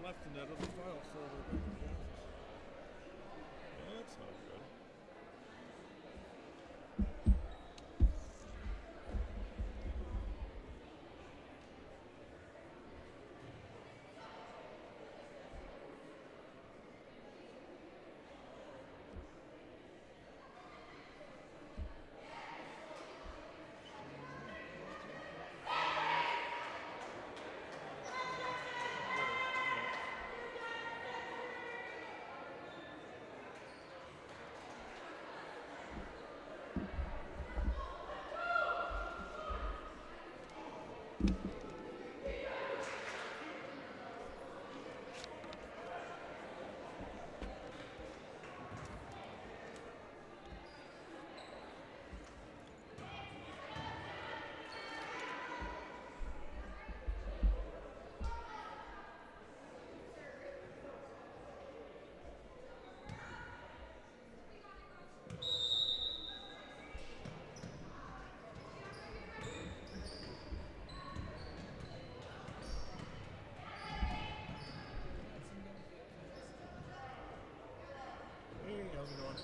left in that other file folder. That's not good. How's it going?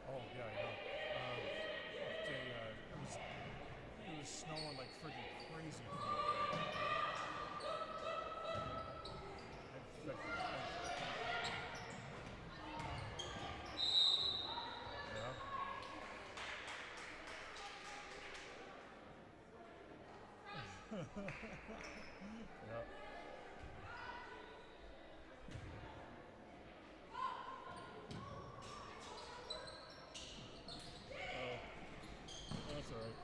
Oh yeah. It was snowing like friggin' crazy. Yeah. That's all right.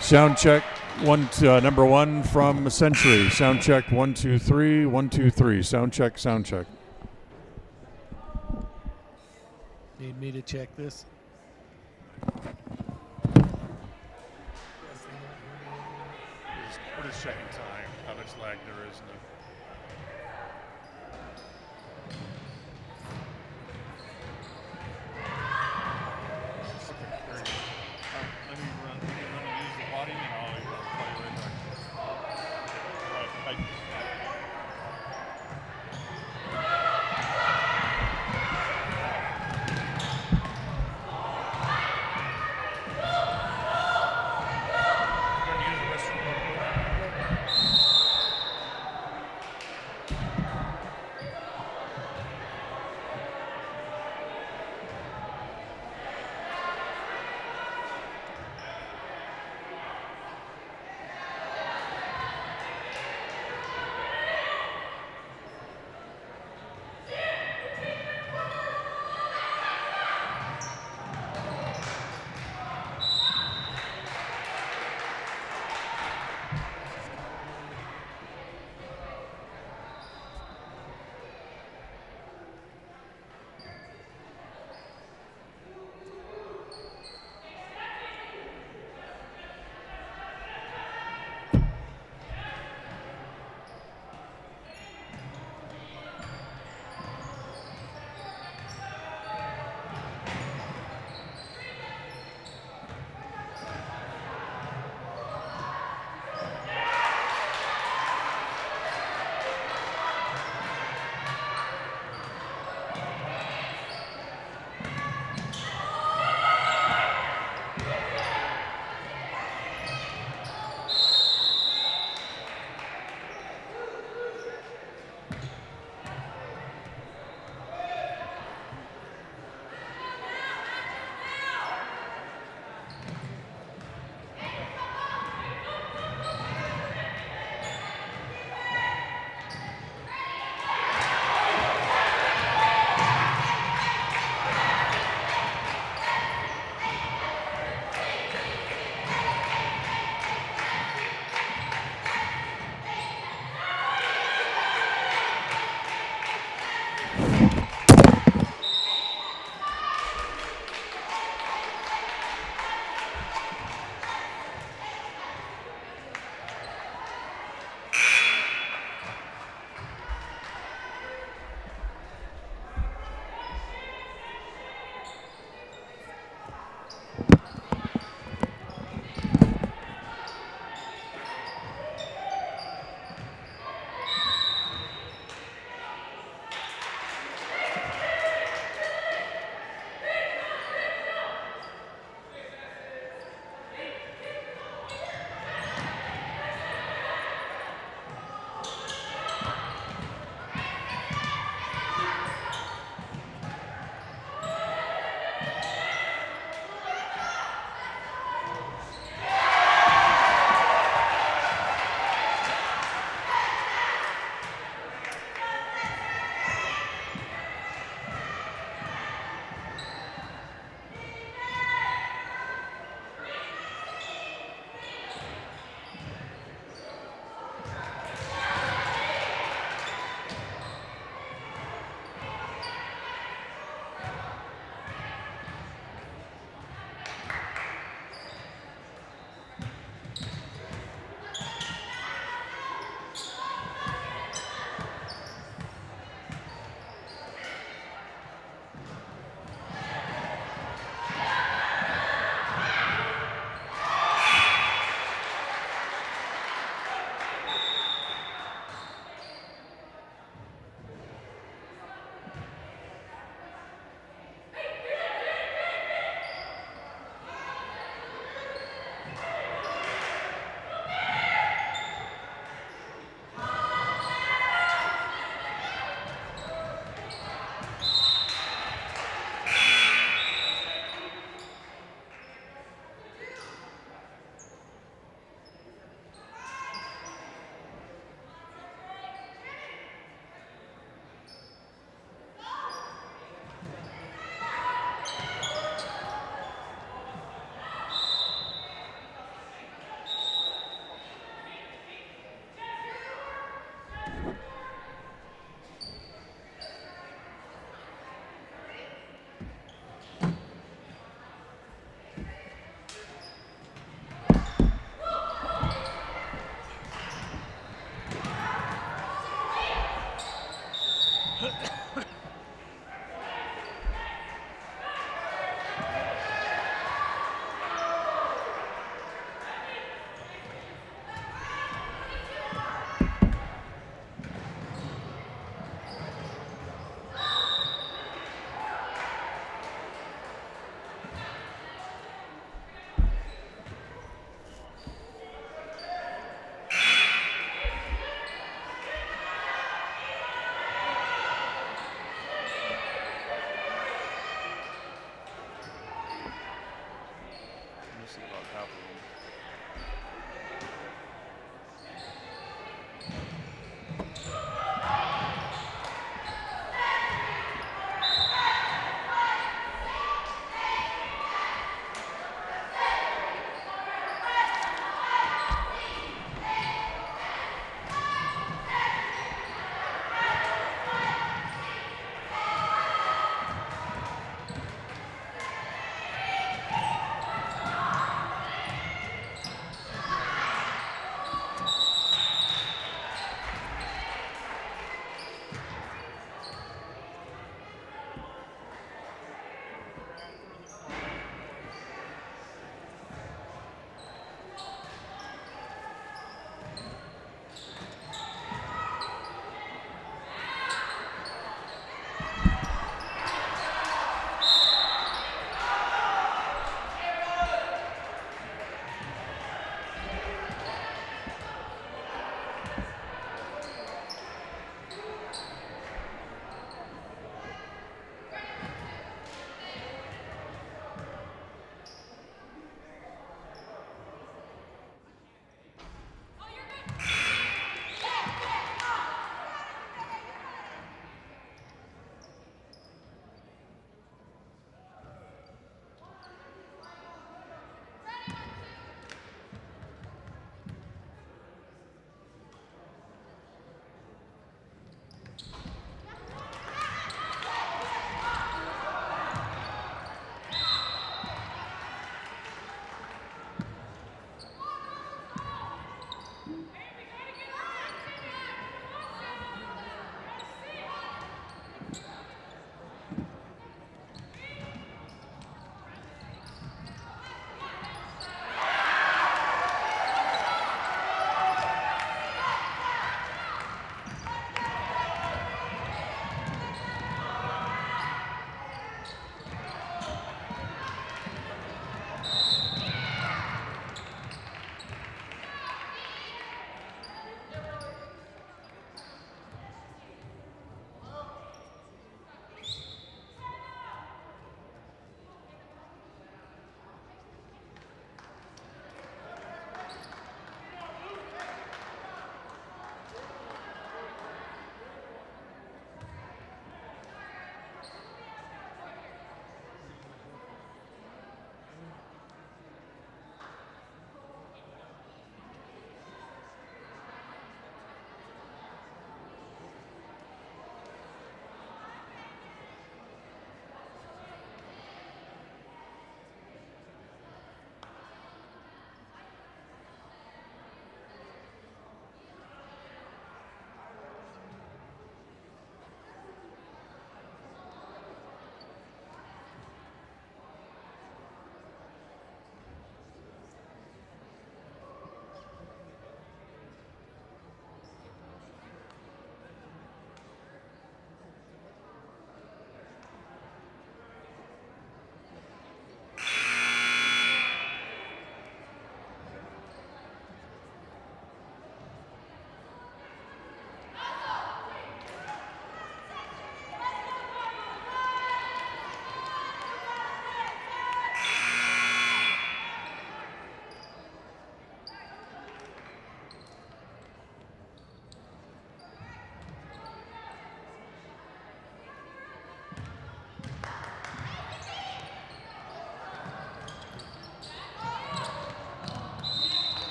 Sound check. Number one from Century. Sound check. 1 2 3 1 2 3. Sound check. Sound check. Need me to check this? What is checking time? How much lag there is in it? Let me run and use the body, and I'll play right back. All right, bye. Gonna use the restroom real quick.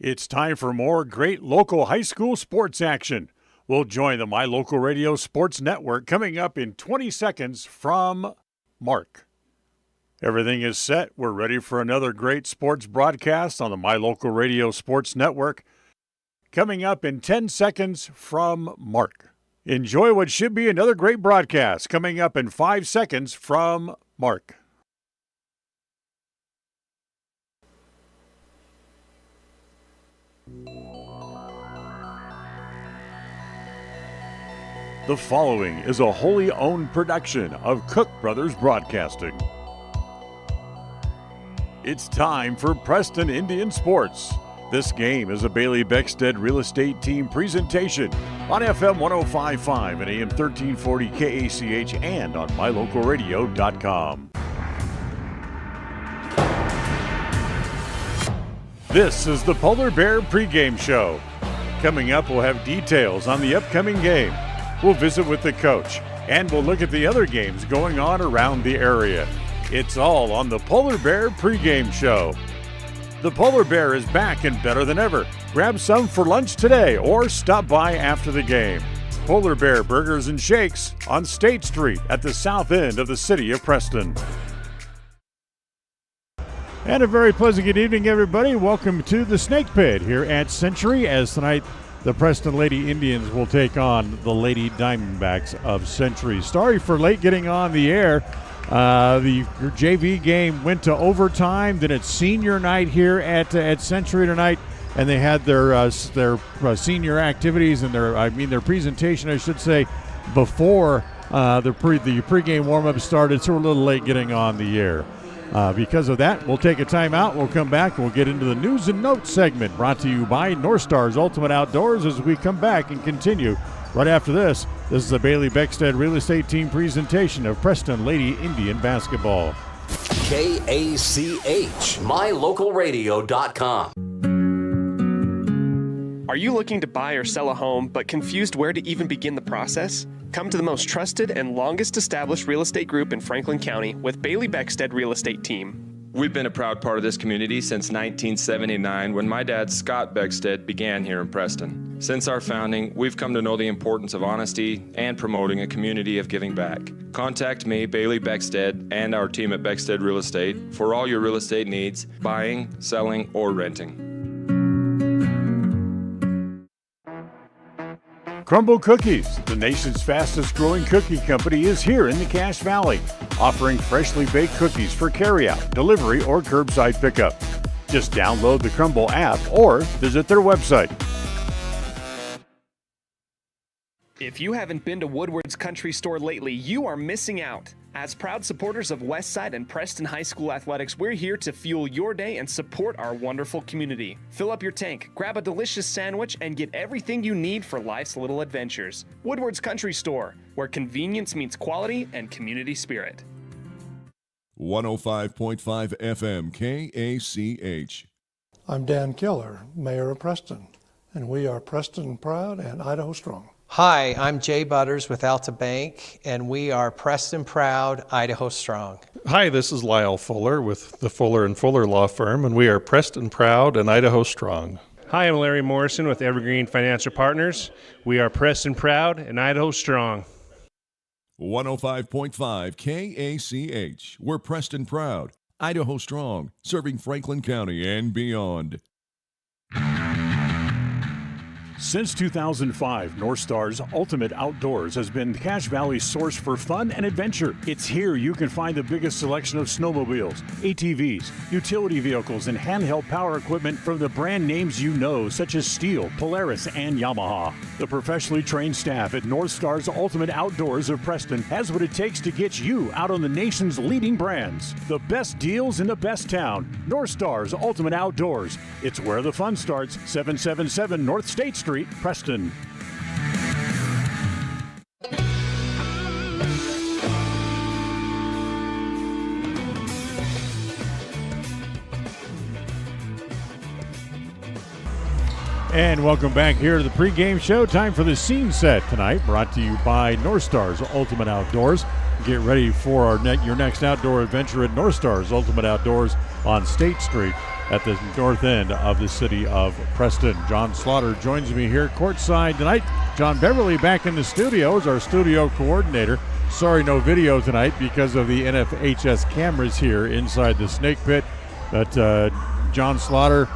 It's time for more great local high school sports action. We'll join the My Local Radio Sports Network coming up in 20 seconds from Mark. Everything is set. We're ready for another great sports broadcast on the My Local Radio Sports Network. Coming up in 10 seconds from Mark. Enjoy what should be another great broadcast coming up in 5 seconds from Mark. The following is a wholly owned production of Cook Brothers Broadcasting. It's time for Preston Indian Sports. This game is a Bailey Beckstead Real Estate Team presentation on FM 105.5 and AM 1340 KACH and on mylocalradio.com. This is the Polar Bear pregame show. Coming up, we'll have details on the upcoming game. We'll visit with the coach, and we'll look at the other games going on around the area. It's all on the Polar Bear pregame show. The Polar Bear is back and better than ever. Grab some for lunch today or stop by after the game. Polar Bear Burgers and Shakes on State Street at the south end of the city of Preston. And a very pleasant good evening, everybody. Welcome to the Snake Pit here at Century, as tonight the Preston Lady Indians will take on the Lady Diamondbacks of Century. Sorry for late getting on the air. The JV game went to overtime. Then it's senior night here at Century tonight, and they had their senior activities and their presentation, I should say, before the pregame warm-up started. So we're a little late getting on the air. Because of that, we'll take a timeout. We'll come back and we'll get into the news and notes segment brought to you by North Stars Ultimate Outdoors as we come back and continue right after this. This is a Bailey Beckstead Real Estate Team presentation of Preston Lady Indian Basketball. KACH, mylocalradio.com. Are you looking to buy or sell a home but confused where to even begin the process? Come to the most trusted and longest established real estate group in Franklin County with Bailey Beckstead Real Estate Team. We've been a proud part of this community since 1979 when my dad, Scott Beckstead, began here in Preston. Since our founding, we've come to know the importance of honesty and promoting a community of giving back. Contact me, Bailey Beckstead, and our team at Beckstead Real Estate for all your real estate needs, buying, selling, or renting. Crumble Cookies, the nation's fastest growing cookie company, is here in the Cache Valley, offering freshly baked cookies for carryout, delivery, or curbside pickup. Just download the Crumble app or visit their website. If you haven't been to Woodward's Country Store lately, you are missing out. As proud supporters of Westside and Preston High School athletics, we're here to fuel your day and support our wonderful community. Fill up your tank, grab a delicious sandwich, and get everything you need for life's little adventures. Woodward's Country Store, where convenience meets quality and community spirit. 105.5 FM KACH. I'm Dan Keller, Mayor of Preston, and we are Preston Proud and Idaho Strong. Hi, I'm Jay Butters with Alta Bank, and we are Preston Proud, Idaho Strong. Hi, this is Lyle Fuller with the Fuller & Fuller Law Firm, and we are Preston Proud and Idaho Strong. Hi, I'm Larry Morrison with Evergreen Financial Partners. We are Preston Proud and Idaho Strong. 105.5 KACH. We're Preston Proud, Idaho Strong, serving Franklin County and beyond. Since 2005, North Stars Ultimate Outdoors has been Cache Valley's source for fun and adventure. It's here you can find the biggest selection of snowmobiles, ATVs, utility vehicles, and handheld power equipment from the brand names you know, such as Steel, Polaris, and Yamaha. The professionally trained staff at North Stars Ultimate Outdoors of Preston has what it takes to get you out on the nation's leading brands. The best deals in the best town. North Stars Ultimate Outdoors. It's where the fun starts. 777 North State Street, Preston. And welcome back here to the pregame show. Time for the scene set tonight, brought to you by North Stars Ultimate Outdoors. Get ready for your next outdoor adventure at North Stars Ultimate Outdoors on State Street at the north end of the city of Preston. John Slaughter joins me here courtside tonight. John Beverly back in the studio as our studio coordinator. Sorry, no video tonight because of the NFHS cameras here inside the Snake Pit. But John Slaughter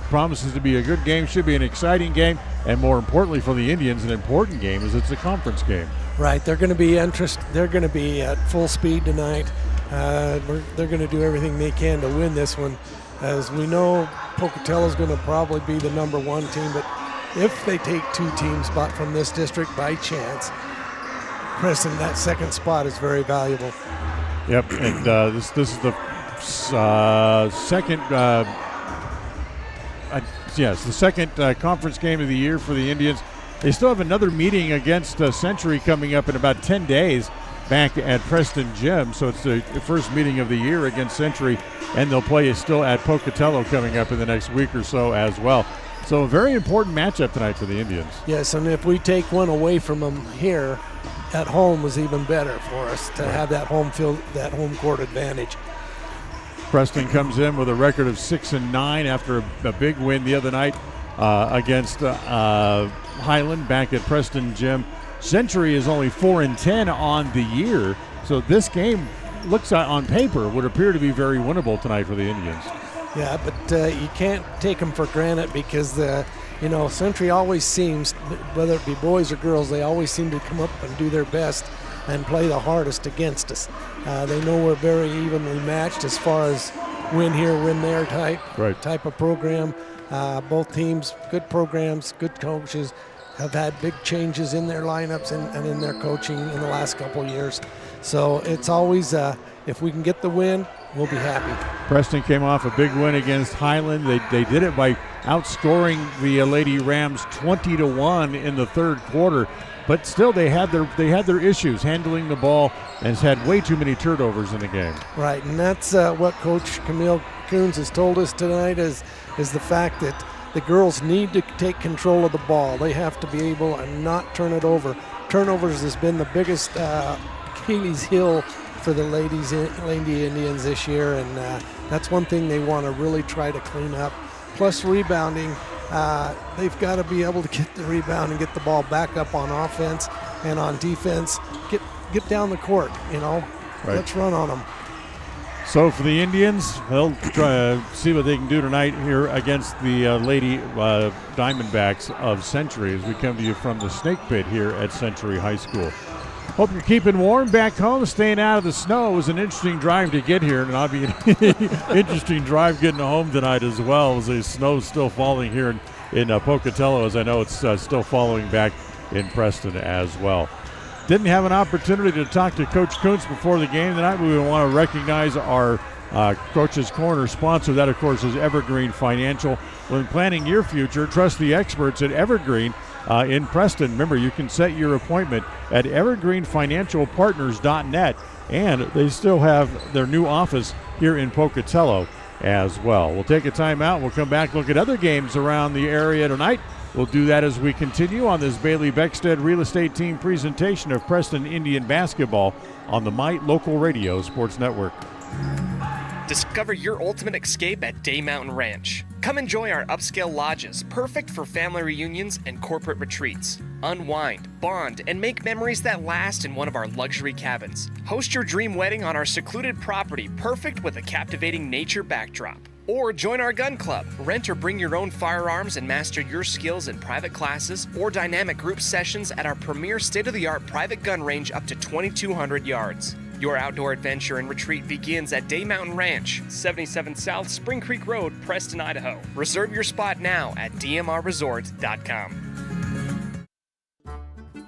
promises to be a good game, should be an exciting game, and more importantly for the Indians, an important game as it's a conference game. Right, they're going to be They're going to be at full speed tonight. They're going to do everything they can to win this one. As we know, Pocatello's going to probably be the number one team, but if they take two teams from this district by chance, Preston, that second spot is very valuable. Yep, and this is the second. Yes, the second conference game of the year for the Indians. They still have another meeting against Century coming up in about 10 days back at Preston Gym. So it's the first meeting of the year against Century, and they'll play still at Pocatello coming up in the next week or so as well. So a very important matchup tonight for the Indians. Yes, and if we take one away from them here at home was even better for us to have that home field, that home court advantage. Preston comes in with a record of 6-9 after a big win the other night against Highland back at Preston Gym. Century is only 4-10 on the year, so this game looks on paper would appear to be very winnable tonight for the Indians. Yeah, but you can't take them for granted because Century always seems, whether it be boys or girls, they always seem to come up and do their best and play the hardest against us. They know we're very evenly matched as far as win here, win there type of program. Both teams, good programs, good coaches, have had big changes in their lineups and in their coaching in the last couple of years. So it's always, if we can get the win, we'll be happy. Preston came off a big win against Highland. They did it by outscoring the Lady Rams 20-1 in the third quarter. But still, they had their issues handling the ball and has had way too many turnovers in the game. Right, and that's what Coach Camille Coons has told us tonight is the fact that the girls need to take control of the ball. They have to be able to not turn it over. Turnovers has been the biggest Achilles heel for the Lady Indians this year, and that's one thing they want to really try to clean up. Plus rebounding. They've got to be able to get the rebound and get the ball back up on offense and on defense. Get down the court, Right. Let's run on them. So for the Indians, they'll try to see what they can do tonight here against the Lady Diamondbacks of Century as we come to you from the Snake Pit here at Century High School. Hope you're keeping warm back home, staying out of the snow. It was an interesting drive to get here, and it'll be an interesting drive getting home tonight as well, as the snow's still falling here in Pocatello, as I know it's still falling back in Preston as well. Didn't have an opportunity to talk to Coach Kuntz before the game tonight, but we want to recognize our Coach's Corner sponsor. That, of course, is Evergreen Financial. When planning your future, trust the experts at Evergreen in Preston. Remember, you can set your appointment at evergreenfinancialpartners.net, and they still have their new office here in Pocatello as well. We'll take a timeout. We'll come back, look at other games around the area tonight. We'll do that as we continue on this Bailey Beckstead Real Estate Team presentation of Preston Indian basketball on the My Local Radio Sports Network. Discover your ultimate escape at Day Mountain Ranch. Come enjoy our upscale lodges, perfect for family reunions and corporate retreats. Unwind, bond, and make memories that last in one of our luxury cabins. Host your dream wedding on our secluded property, perfect with a captivating nature backdrop. Or join our gun club. Rent or bring your own firearms and master your skills in private classes or dynamic group sessions at our premier state-of-the-art private gun range up to 2,200 yards. Your outdoor adventure and retreat begins at Day Mountain Ranch, 77 South Spring Creek Road, Preston, Idaho. Reserve your spot now at dmrresort.com.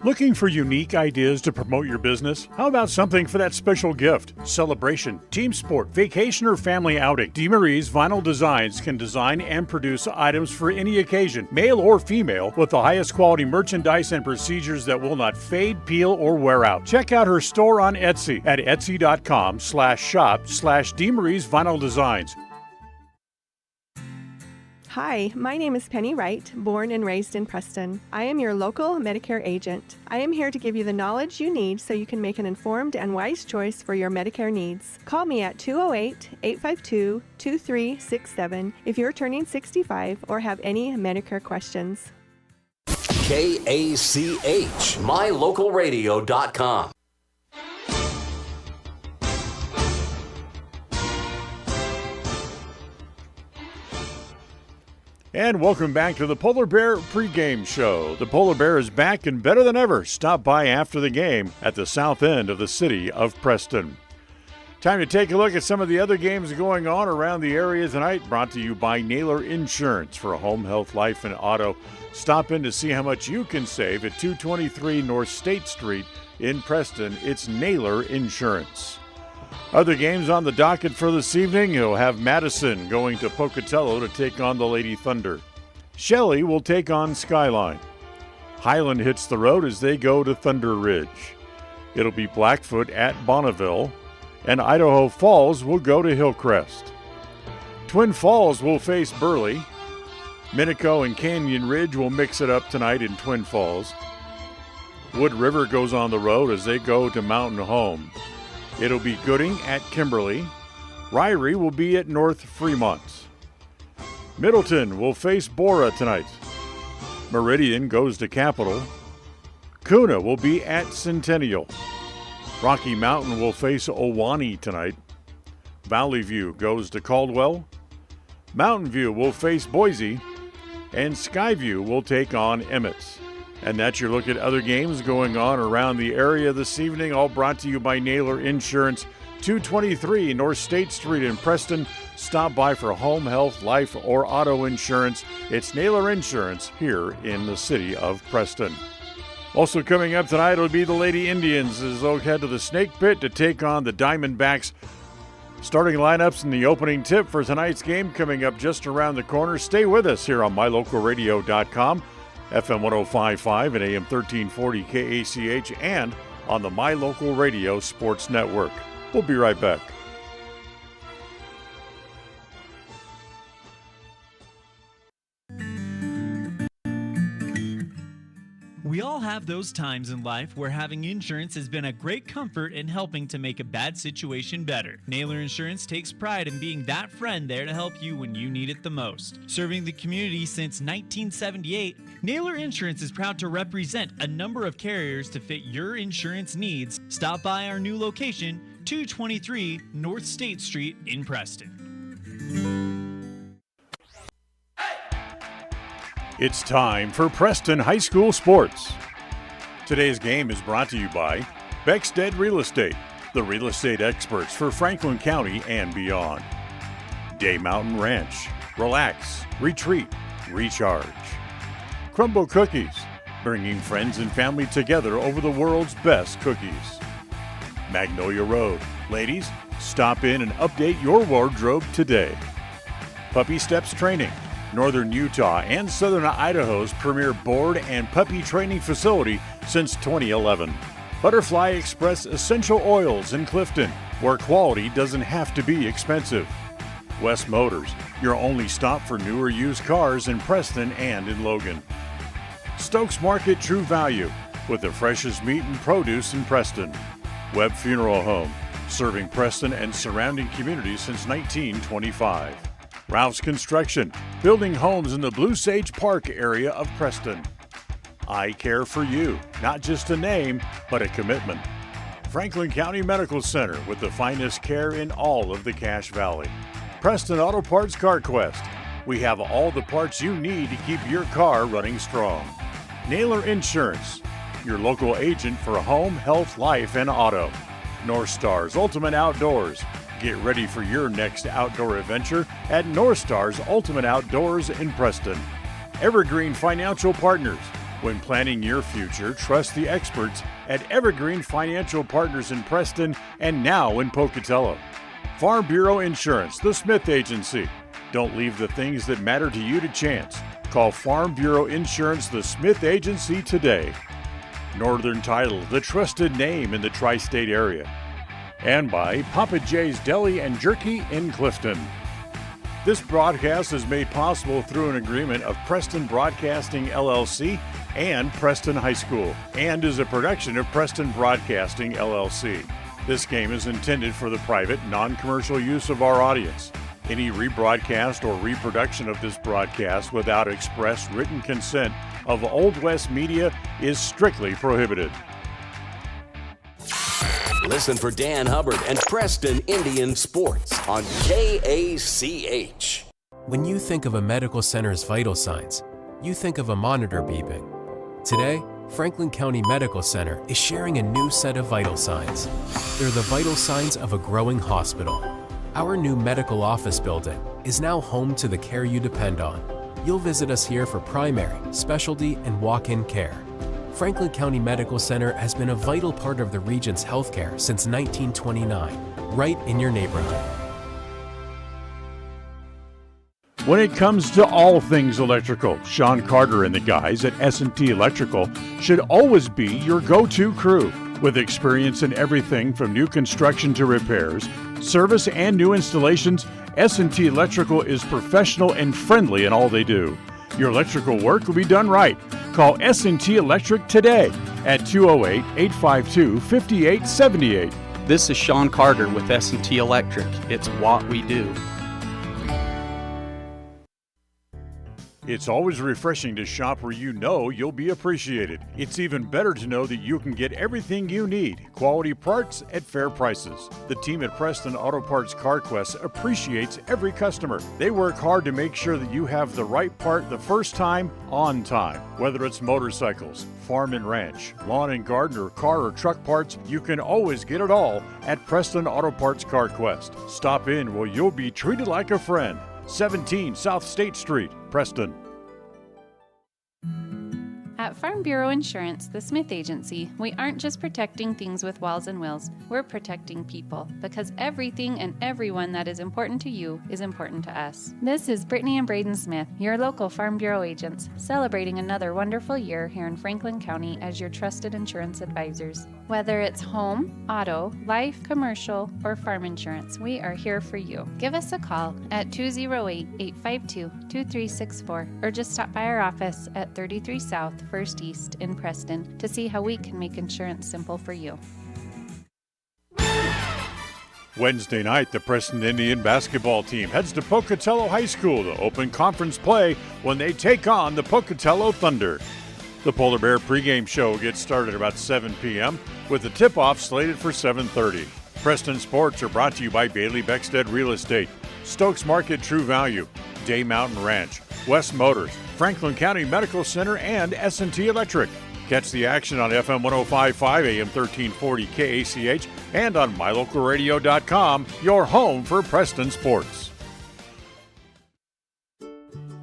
Looking for unique ideas to promote your business? How about something for that special gift, celebration, team sport, vacation, or family outing? DeMarie's Vinyl Designs can design and produce items for any occasion, male or female, with the highest quality merchandise and procedures that will not fade, peel, or wear out. Check out her store on Etsy at etsy.com/shop/DeMarie's Vinyl Designs. Hi, my name is Penny Wright, born and raised in Preston. I am your local Medicare agent. I am here to give you the knowledge you need so you can make an informed and wise choice for your Medicare needs. Call me at 208-852-2367 if you're turning 65 or have any Medicare questions. KACH, mylocalradio.com. And welcome back to the Polar Bear pregame show. The Polar Bear is back and better than ever. Stop by after the game at the south end of the city of Preston. Time to take a look at some of the other games going on around the area tonight. Brought to you by Naylor Insurance for home, health, life, and auto. Stop in to see how much you can save at 223 North State Street in Preston. It's Naylor Insurance. Other games on the docket for this evening, you'll have Madison going to Pocatello to take on the Lady Thunder. Shelley will take on Skyline. Highland hits the road as they go to Thunder Ridge. It'll be Blackfoot at Bonneville, and Idaho Falls will go to Hillcrest. Twin Falls will face Burley. Minico and Canyon Ridge will mix it up tonight in Twin Falls. Wood River goes on the road as they go to Mountain Home. It'll be Gooding at Kimberly. Ryrie will be at North Fremont. Middleton will face Bora tonight. Meridian goes to Capital. Kuna will be at Centennial. Rocky Mountain will face Owanee tonight. Valley View goes to Caldwell. Mountain View will face Boise. And Skyview will take on Emmett. And that's your look at other games going on around the area this evening, all brought to you by Naylor Insurance, 223 North State Street in Preston. Stop by for home, health, life, or auto insurance. It's Naylor Insurance here in the city of Preston. Also coming up tonight will be the Lady Indians as they'll head to the Snake Pit to take on the Diamondbacks. Starting lineups in the opening tip for tonight's game coming up just around the corner. Stay with us here on mylocalradio.com. FM 105.5 and AM 1340 KACH, and on the My Local Radio Sports Network. We'll be right back. We all have those times in life where having insurance has been a great comfort in helping to make a bad situation better. Naylor Insurance takes pride in being that friend there to help you when you need it the most. Serving the community since 1978, Naylor Insurance is proud to represent a number of carriers to fit your insurance needs. Stop by our new location, 223 North State Street in Preston. It's time for Preston High School Sports. Today's game is brought to you by Beckstead Real Estate, the real estate experts for Franklin County and beyond. Day Mountain Ranch, relax, retreat, recharge. Crumble Cookies, bringing friends and family together over the world's best cookies. Magnolia Road, ladies, stop in and update your wardrobe today. Puppy Steps Training, Northern Utah and Southern Idaho's premier board and puppy training facility since 2011. Butterfly Express Essential Oils in Clifton, where quality doesn't have to be expensive. West Motors, your only stop for newer used cars in Preston and in Logan. Stokes Market True Value, with the freshest meat and produce in Preston. Webb Funeral Home, serving Preston and surrounding communities since 1925. Ralph's Construction, building homes in the Blue Sage Park area of Preston. I Care for You, not just a name, but a commitment. Franklin County Medical Center, with the finest care in all of the Cache Valley. Preston Auto Parts Car Quest, we have all the parts you need to keep your car running strong. Naylor Insurance, your local agent for home, health, life, and auto. North Stars Ultimate Outdoors, get ready for your next outdoor adventure at North Stars Ultimate Outdoors in Preston. Evergreen Financial Partners. When planning your future, trust the experts at Evergreen Financial Partners in Preston and now in Pocatello. Farm Bureau Insurance, the Smith Agency. Don't leave the things that matter to you to chance. Call Farm Bureau Insurance, the Smith Agency today. Northern Title, the trusted name in the tri-state area. And by Papa J's Deli and Jerky in Clifton. This broadcast is made possible through an agreement of Preston Broadcasting, LLC and Preston High School, and is a production of Preston Broadcasting, LLC. This game is intended for the private, non-commercial use of our audience. Any rebroadcast or reproduction of this broadcast without express written consent of Old West Media is strictly prohibited. Listen for Dan Hubbard and Preston Indian Sports on KACH. When you think of a medical center's vital signs, you think of a monitor beeping. Today, Franklin County Medical Center is sharing a new set of vital signs. They're the vital signs of a growing hospital. Our new medical office building is now home to the care you depend on. You'll visit us here for primary, specialty, and walk-in care. Franklin County Medical Center has been a vital part of the region's healthcare since 1929, right in your neighborhood. When it comes to all things electrical, Sean Carter and the guys at S&T Electrical should always be your go-to crew. With experience in everything from new construction to repairs, service, and new installations, S&T Electrical is professional and friendly in all they do. Your electrical work will be done right. Call S&T Electric today at 208-852-5878. This is Sean Carter with S&T Electric. It's what we do. It's always refreshing to shop where you know you'll be appreciated. It's even better to know that you can get everything you need, quality parts at fair prices. The team at Preston Auto Parts CarQuest appreciates every customer. They work hard to make sure that you have the right part the first time, on time. Whether it's motorcycles, farm and ranch, lawn and garden, or car or truck parts, you can always get it all at Preston Auto Parts CarQuest. Stop in where you'll be treated like a friend. 17 South State Street, Preston. At Farm Bureau Insurance, the Smith Agency, we aren't just protecting things with walls and wheels, we're protecting people, because everything and everyone that is important to you is important to us. This is Brittany and Braden Smith, your local Farm Bureau agents, celebrating another wonderful year here in Franklin County as your trusted insurance advisors. Whether it's home, auto, life, commercial, or farm insurance, we are here for you. Give us a call at 208-852-2364 or just stop by our office at 33 South 1st East in Preston to see how we can make insurance simple for you. Wednesday night, the Preston Indian basketball team heads to Pocatello High School to open conference play when they take on the Pocatello Thunder. The Polar Bear pregame show gets started about 7 p.m. with the tip-off slated for 7:30. Preston Sports are brought to you by Bailey Beckstead Real Estate, Stokes Market True Value, Day Mountain Ranch, West Motors, Franklin County Medical Center, and S&T Electric. Catch the action on FM 105.5, AM 1340 KACH, and on MyLocalRadio.com, your home for Preston Sports.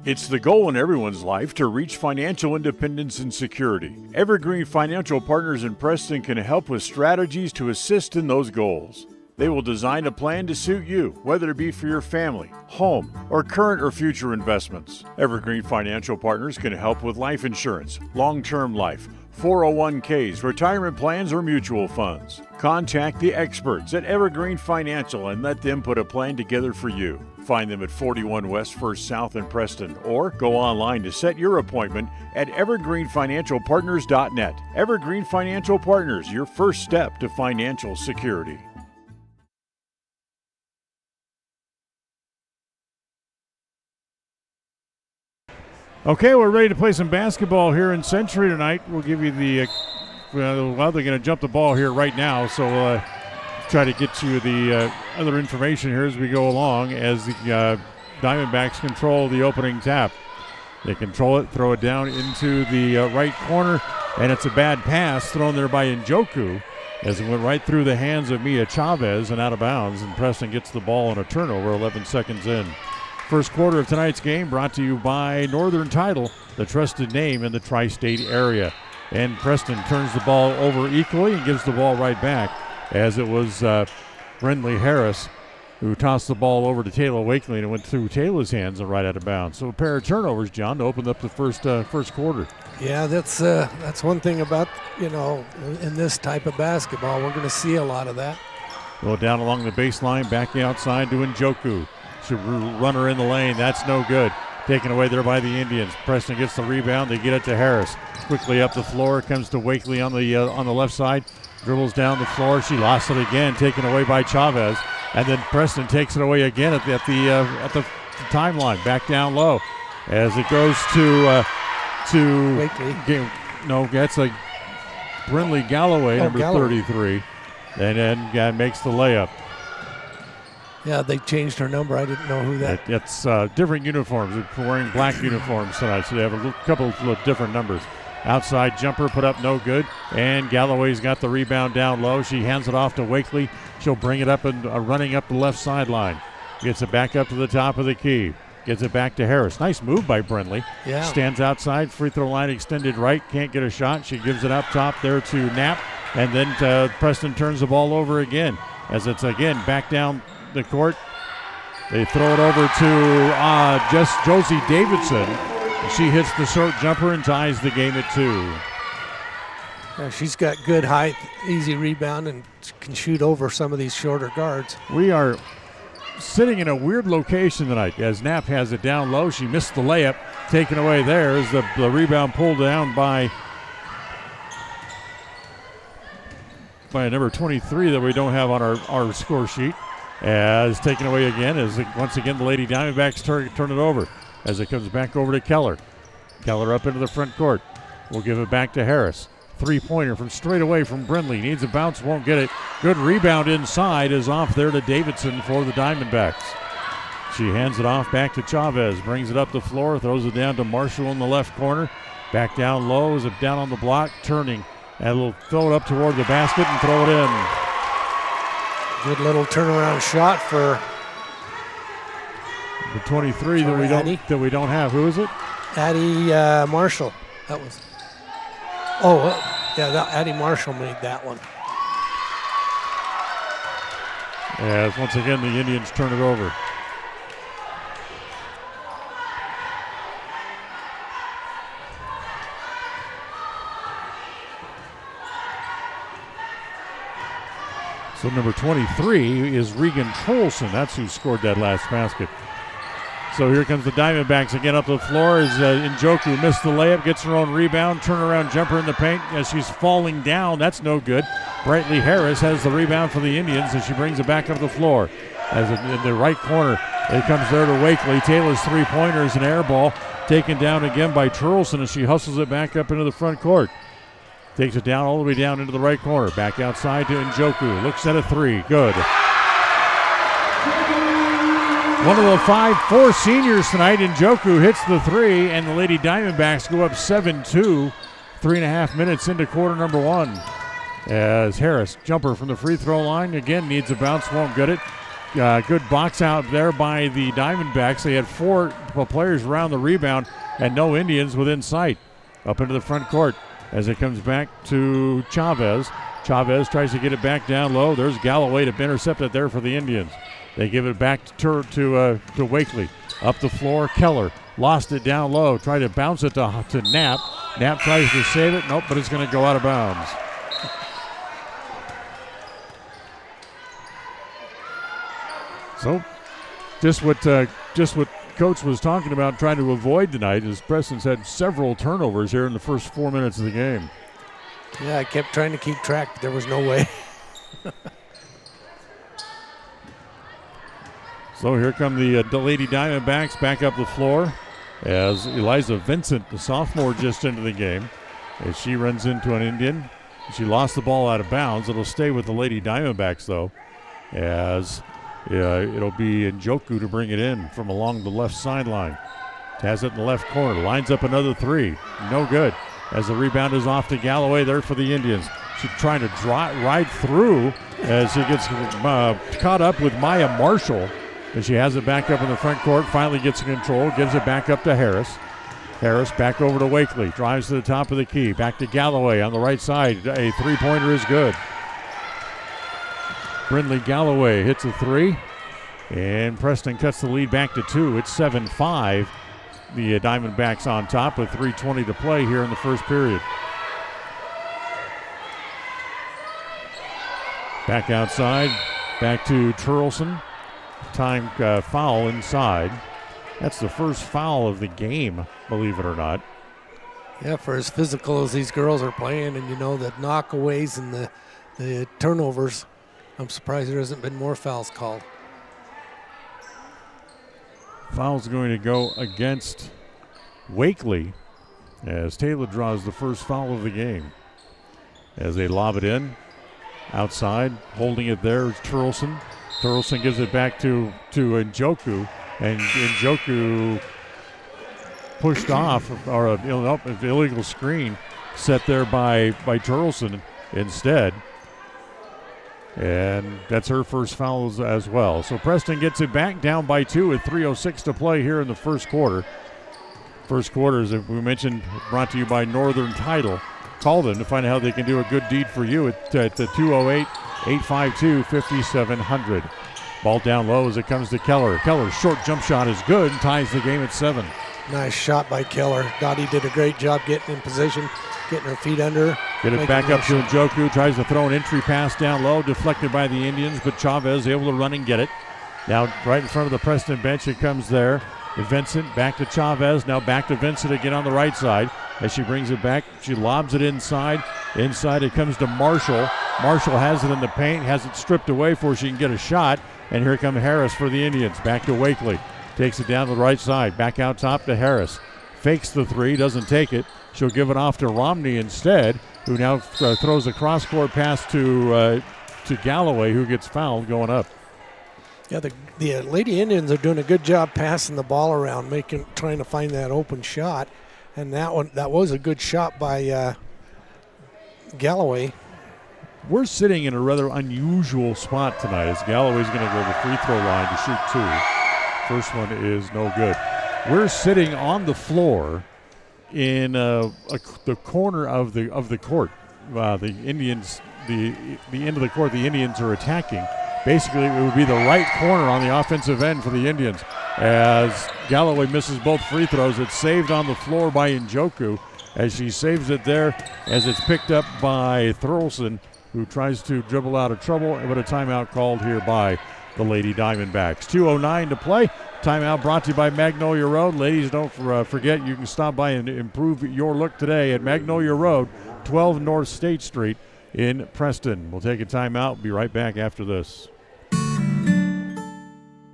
It's the goal in everyone's life to reach financial independence and security. Evergreen Financial Partners in Preston can help with strategies to assist in those goals. They will design a plan to suit you, whether it be for your family, home, or current or future investments. Evergreen Financial Partners can help with life insurance, long-term life, 401ks, retirement plans, or mutual funds. Contact the experts at Evergreen Financial and let them put a plan together for you. Find them at 41 West 1st South in Preston, or go online to set your appointment at evergreenfinancialpartners.net. Evergreen Financial Partners, your first step to financial security. Okay, we're ready to play some basketball here in Century tonight. We'll give you the, they're going to jump the ball here right now, so we'll try to get you the other information here as we go along as the Diamondbacks control the opening tap. They control it, throw it down into the right corner, and it's a bad pass thrown there by Njoku as it went right through the hands of Mia Chavez and out of bounds, and Preston gets the ball on a turnover 11 seconds in. First quarter of tonight's game brought to you by Northern Title, the trusted name in the tri-state area. And Preston turns the ball over equally and gives the ball right back, as it was Brindley Harris who tossed the ball over to Taylor Wakely, and it went through Taylor's hands and right out of bounds. So a pair of turnovers, John, to open up the first quarter. Yeah, that's one thing about, in this type of basketball, we're going to see a lot of that. Well, down along the baseline, back outside to Njoku. Should run her in the lane. That's no good. Taken away there by the Indians. Preston gets the rebound. They get it to Harris. Quickly up the floor. Comes to Wakely on the left side. Dribbles down the floor. She lost it again. Taken away by Chavez. And then Preston takes it away again at the timeline. Back down low. As it goes to Wakely. No, that's a Brindley Galloway, number Galloway. 33. And then makes the layup. Yeah, they changed her number. I didn't know who that. It's different uniforms. They're wearing black uniforms tonight, so they have a couple of different numbers. Outside jumper put up no good, and Galloway's got the rebound down low. She hands it off to Wakely. She'll bring it up and running up the left sideline. Gets it back up to the top of the key. Gets it back to Harris. Nice move by Brindley. Yeah. Stands outside, free throw line extended right. Can't get a shot. She gives it up top there to Knapp, and then Preston turns the ball over again. As it's again back down the court. They throw it over to just Josie Davidson. She hits the short jumper and ties the game at 2. Yeah, she's got good height, easy rebound, and can shoot over some of these shorter guards. We are sitting in a weird location tonight as Knapp has it down low. She missed the layup. Taken away there is the rebound pulled down by number 23 that we don't have on our score sheet. As taken away again, once again the Lady Diamondbacks turn it over as it comes back over to Keller. Keller up into the front court. We'll give it back to Harris. Three-pointer from straight away from Brindley. Needs a bounce, won't get it. Good rebound inside is off there to Davidson for the Diamondbacks. She hands it off back to Chavez. Brings it up the floor, throws it down to Marshall in the left corner. Back down low, is it down on the block, turning. And will throw it up toward the basket and throw it in. Good little turnaround shot for the 23 that we don't have. Who is it? Addie Marshall. That was. Addie Marshall made that one. As once again the Indians turn it over. So number 23 is Regan Trollson. That's who scored that last basket. So here comes the Diamondbacks again up the floor as Njoku missed the layup, gets her own rebound, turnaround jumper in the paint as she's falling down. That's no good. Brightly Harris has the rebound for the Indians as she brings it back up the floor. As in the right corner, it comes there to Wakely. Taylor's three-pointer is an air ball taken down again by Trollson as she hustles it back up into the front court. Takes it down all the way down into the right corner. Back outside to Njoku. Looks at a three. Good. One of the 4 seniors tonight, Njoku hits the three, and the Lady Diamondbacks go up 7-2. 3.5 minutes into quarter number 1. As Harris, jumper from the free throw line, again needs a bounce, won't get it. Good box out there by the Diamondbacks. They had 4 players around the rebound and no Indians within sight. Up into the front court. As it comes back to Chavez. Chavez tries to get it back down low. There's Galloway to intercept it there for the Indians. They give it back to Wakely. Up the floor, Keller lost it down low. Tried to bounce it to Knapp. Knapp tries to save it. Nope, but it's going to go out of bounds. So, just what Coach was talking about trying to avoid tonight is Preston's had several turnovers here in the first 4 minutes of the game. Yeah, I kept trying to keep track, but there was no way. So here come the Lady Diamondbacks back up the floor as Eliza Vincent, the sophomore, just into the game. As she runs into an Indian. She lost the ball out of bounds. It'll stay with the Lady Diamondbacks, though, as it'll be Njoku to bring it in from along the left sideline. Has it in the left corner. Lines up another three. No good. As the rebound is off to Galloway there for the Indians. She's trying to ride through as she gets caught up with Maya Marshall. And she has it back up in the front court. Finally gets control. Gives it back up to Harris. Harris back over to Wakely. Drives to the top of the key. Back to Galloway on the right side. A three-pointer is good. Brindley Galloway hits a three. And Preston cuts the lead back to 2. It's 7-5. The Diamondbacks on top with 3:20 to play here in the first period. Back outside. Back to Turleson. time foul inside. That's the first foul of the game, believe it or not. Yeah, for as physical as these girls are playing, and the knockaways and the turnovers, I'm surprised there hasn't been more fouls called. Foul's going to go against Wakely as Taylor draws the first foul of the game. As they lob it in, outside, holding it there is Turleson. Turleson gives it back to Njoku, and Njoku pushed off, or an illegal screen set there by Turleson instead. And that's her first foul as well. So Preston gets it back, down by 2 with 3:06 to play here in the first quarter. First quarter, as we mentioned, brought to you by Northern Title. Call them to find out how they can do a good deed for you at the 208-852-5700. Ball down low as it comes to Keller. Keller's short jump shot is good and ties the game at 7. Nice shot by Keller. Dottie did a great job getting in position, getting her feet under. Get it back up to Njoku. Tries to throw an entry pass down low, deflected by the Indians, but Chavez able to run and get it. Now right in front of the Preston bench, it comes there. Vincent back to Chavez. Now back to Vincent again on the right side. As she brings it back, she lobs it inside. Inside it comes to Marshall. Marshall has it in the paint, has it stripped away before she can get a shot. And here comes Harris for the Indians. Back to Wakely. Takes it down the right side. Back out top to Harris. Fakes the three, doesn't take it. She'll give it off to Romney instead, who now throws a cross-court pass to Galloway, who gets fouled going up. Yeah, the Lady Indians are doing a good job passing the ball around, trying to find that open shot. And that was a good shot by Galloway. We're sitting in a rather unusual spot tonight as Galloway's going to go to the free throw line to shoot 2. First one is no good. We're sitting on the floor in the corner of the court. The Indians, the end of the court, the Indians are attacking. Basically, it would be the right corner on the offensive end for the Indians. As Galloway misses both free throws, it's saved on the floor by Njoku as she saves it there as it's picked up by Thurlson, who tries to dribble out of trouble, but a timeout called here by the Lady Diamondbacks. 2:09 to play. Timeout brought to you by Magnolia Road. Ladies, don't forget you can stop by and improve your look today at Magnolia Road, 12 North State Street in Preston. We'll take a timeout. Be right back after this.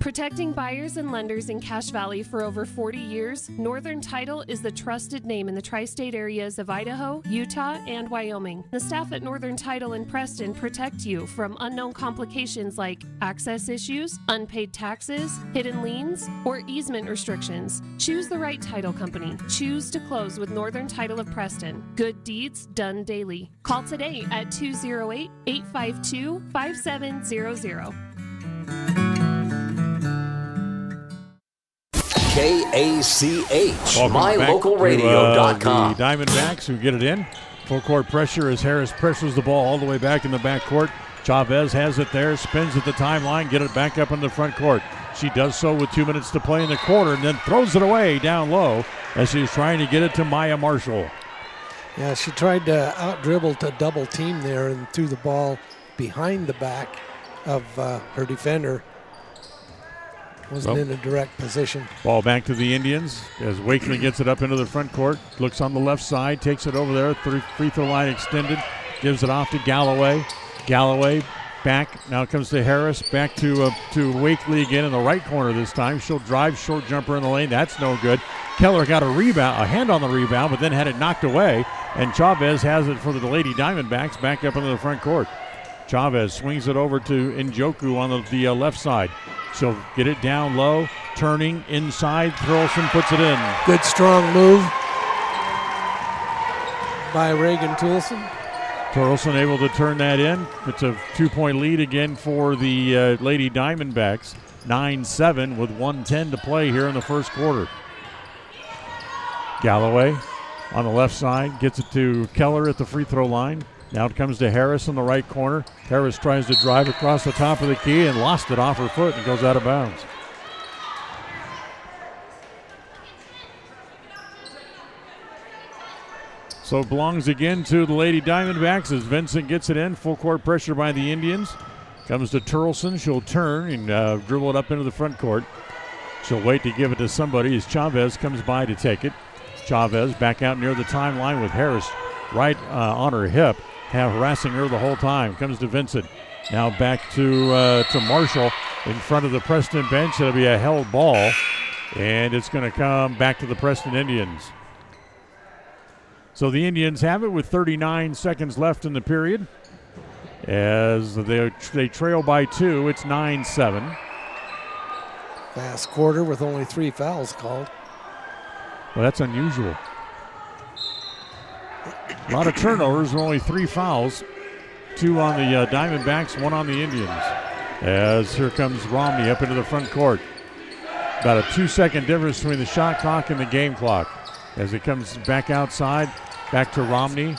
Protecting buyers and lenders in Cache Valley for over 40 years, Northern Title is the trusted name in the tri-state areas of Idaho, Utah, and Wyoming. The staff at Northern Title in Preston protect you from unknown complications like access issues, unpaid taxes, hidden liens, or easement restrictions. Choose the right title company. Choose to close with Northern Title of Preston. Good deeds done daily. Call today at 208-852-5700. KACH, mylocalradio.com. The Diamondbacks who get it in. Full court pressure as Harris pressures the ball all the way back in the back court. Chavez has it there, spins at the timeline, get it back up in the front court. She does so with 2 minutes to play in the quarter and then throws it away down low as she's trying to get it to Maya Marshall. Yeah, she tried to out-dribble to double team there and threw the ball behind the back of her defender. Wasn't in a direct position. Ball back to the Indians as Wakely gets it up into the front court. Looks on the left side, takes it over there. Free throw line extended. Gives it off to Galloway. Galloway back. Now it comes to Harris. Back to Wakely again in the right corner this time. She'll drive, short jumper in the lane. That's no good. Keller got a rebound, a hand on the rebound, but then had it knocked away. And Chavez has it for the Lady Diamondbacks back up into the front court. Chavez swings it over to Njoku on the left side. She'll get it down low, turning inside. Thurlson puts it in. Good strong move by Reagan Toolson. Thurlson able to turn that in. It's a 2-point lead again for the Lady Diamondbacks. 9-7 with 1:10 to play here in the first quarter. Galloway on the left side gets it to Keller at the free throw line. Now it comes to Harris in the right corner. Harris tries to drive across the top of the key and lost it off her foot and goes out of bounds. So it belongs again to the Lady Diamondbacks as Vincent gets it in. Full court pressure by the Indians. Comes to Turleson. She'll turn and dribble it up into the front court. She'll wait to give it to somebody as Chavez comes by to take it. Chavez back out near the timeline with Harris right on her hip, harassing her the whole time. Comes to Vincent. Now back to Marshall in front of the Preston bench. It'll be a held ball, and it's going to come back to the Preston Indians. So the Indians have it with 39 seconds left in the period. As they trail by 2, it's 9-7. Fast quarter with only 3 fouls called. Well, that's unusual. A lot of turnovers and only 3 fouls. 2 on the Diamondbacks, 1 on the Indians. As here comes Romney up into the front court. About a 2-second difference between the shot clock and the game clock. As it comes back outside, back to Romney.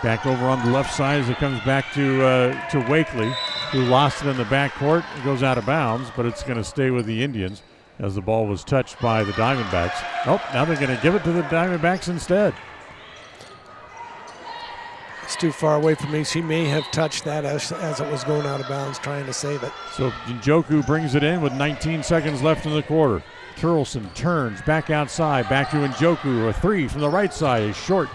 Back over on the left side as it comes back to Wakely, who lost it in the backcourt. It goes out of bounds, but it's going to stay with the Indians as the ball was touched by the Diamondbacks. Oh, now they're going to give it to the Diamondbacks instead. It's too far away from me. She may have touched that as it was going out of bounds, trying to save it. So Njoku brings it in with 19 seconds left in the quarter. Turleson turns back outside, back to Njoku. A 3 from the right side is short.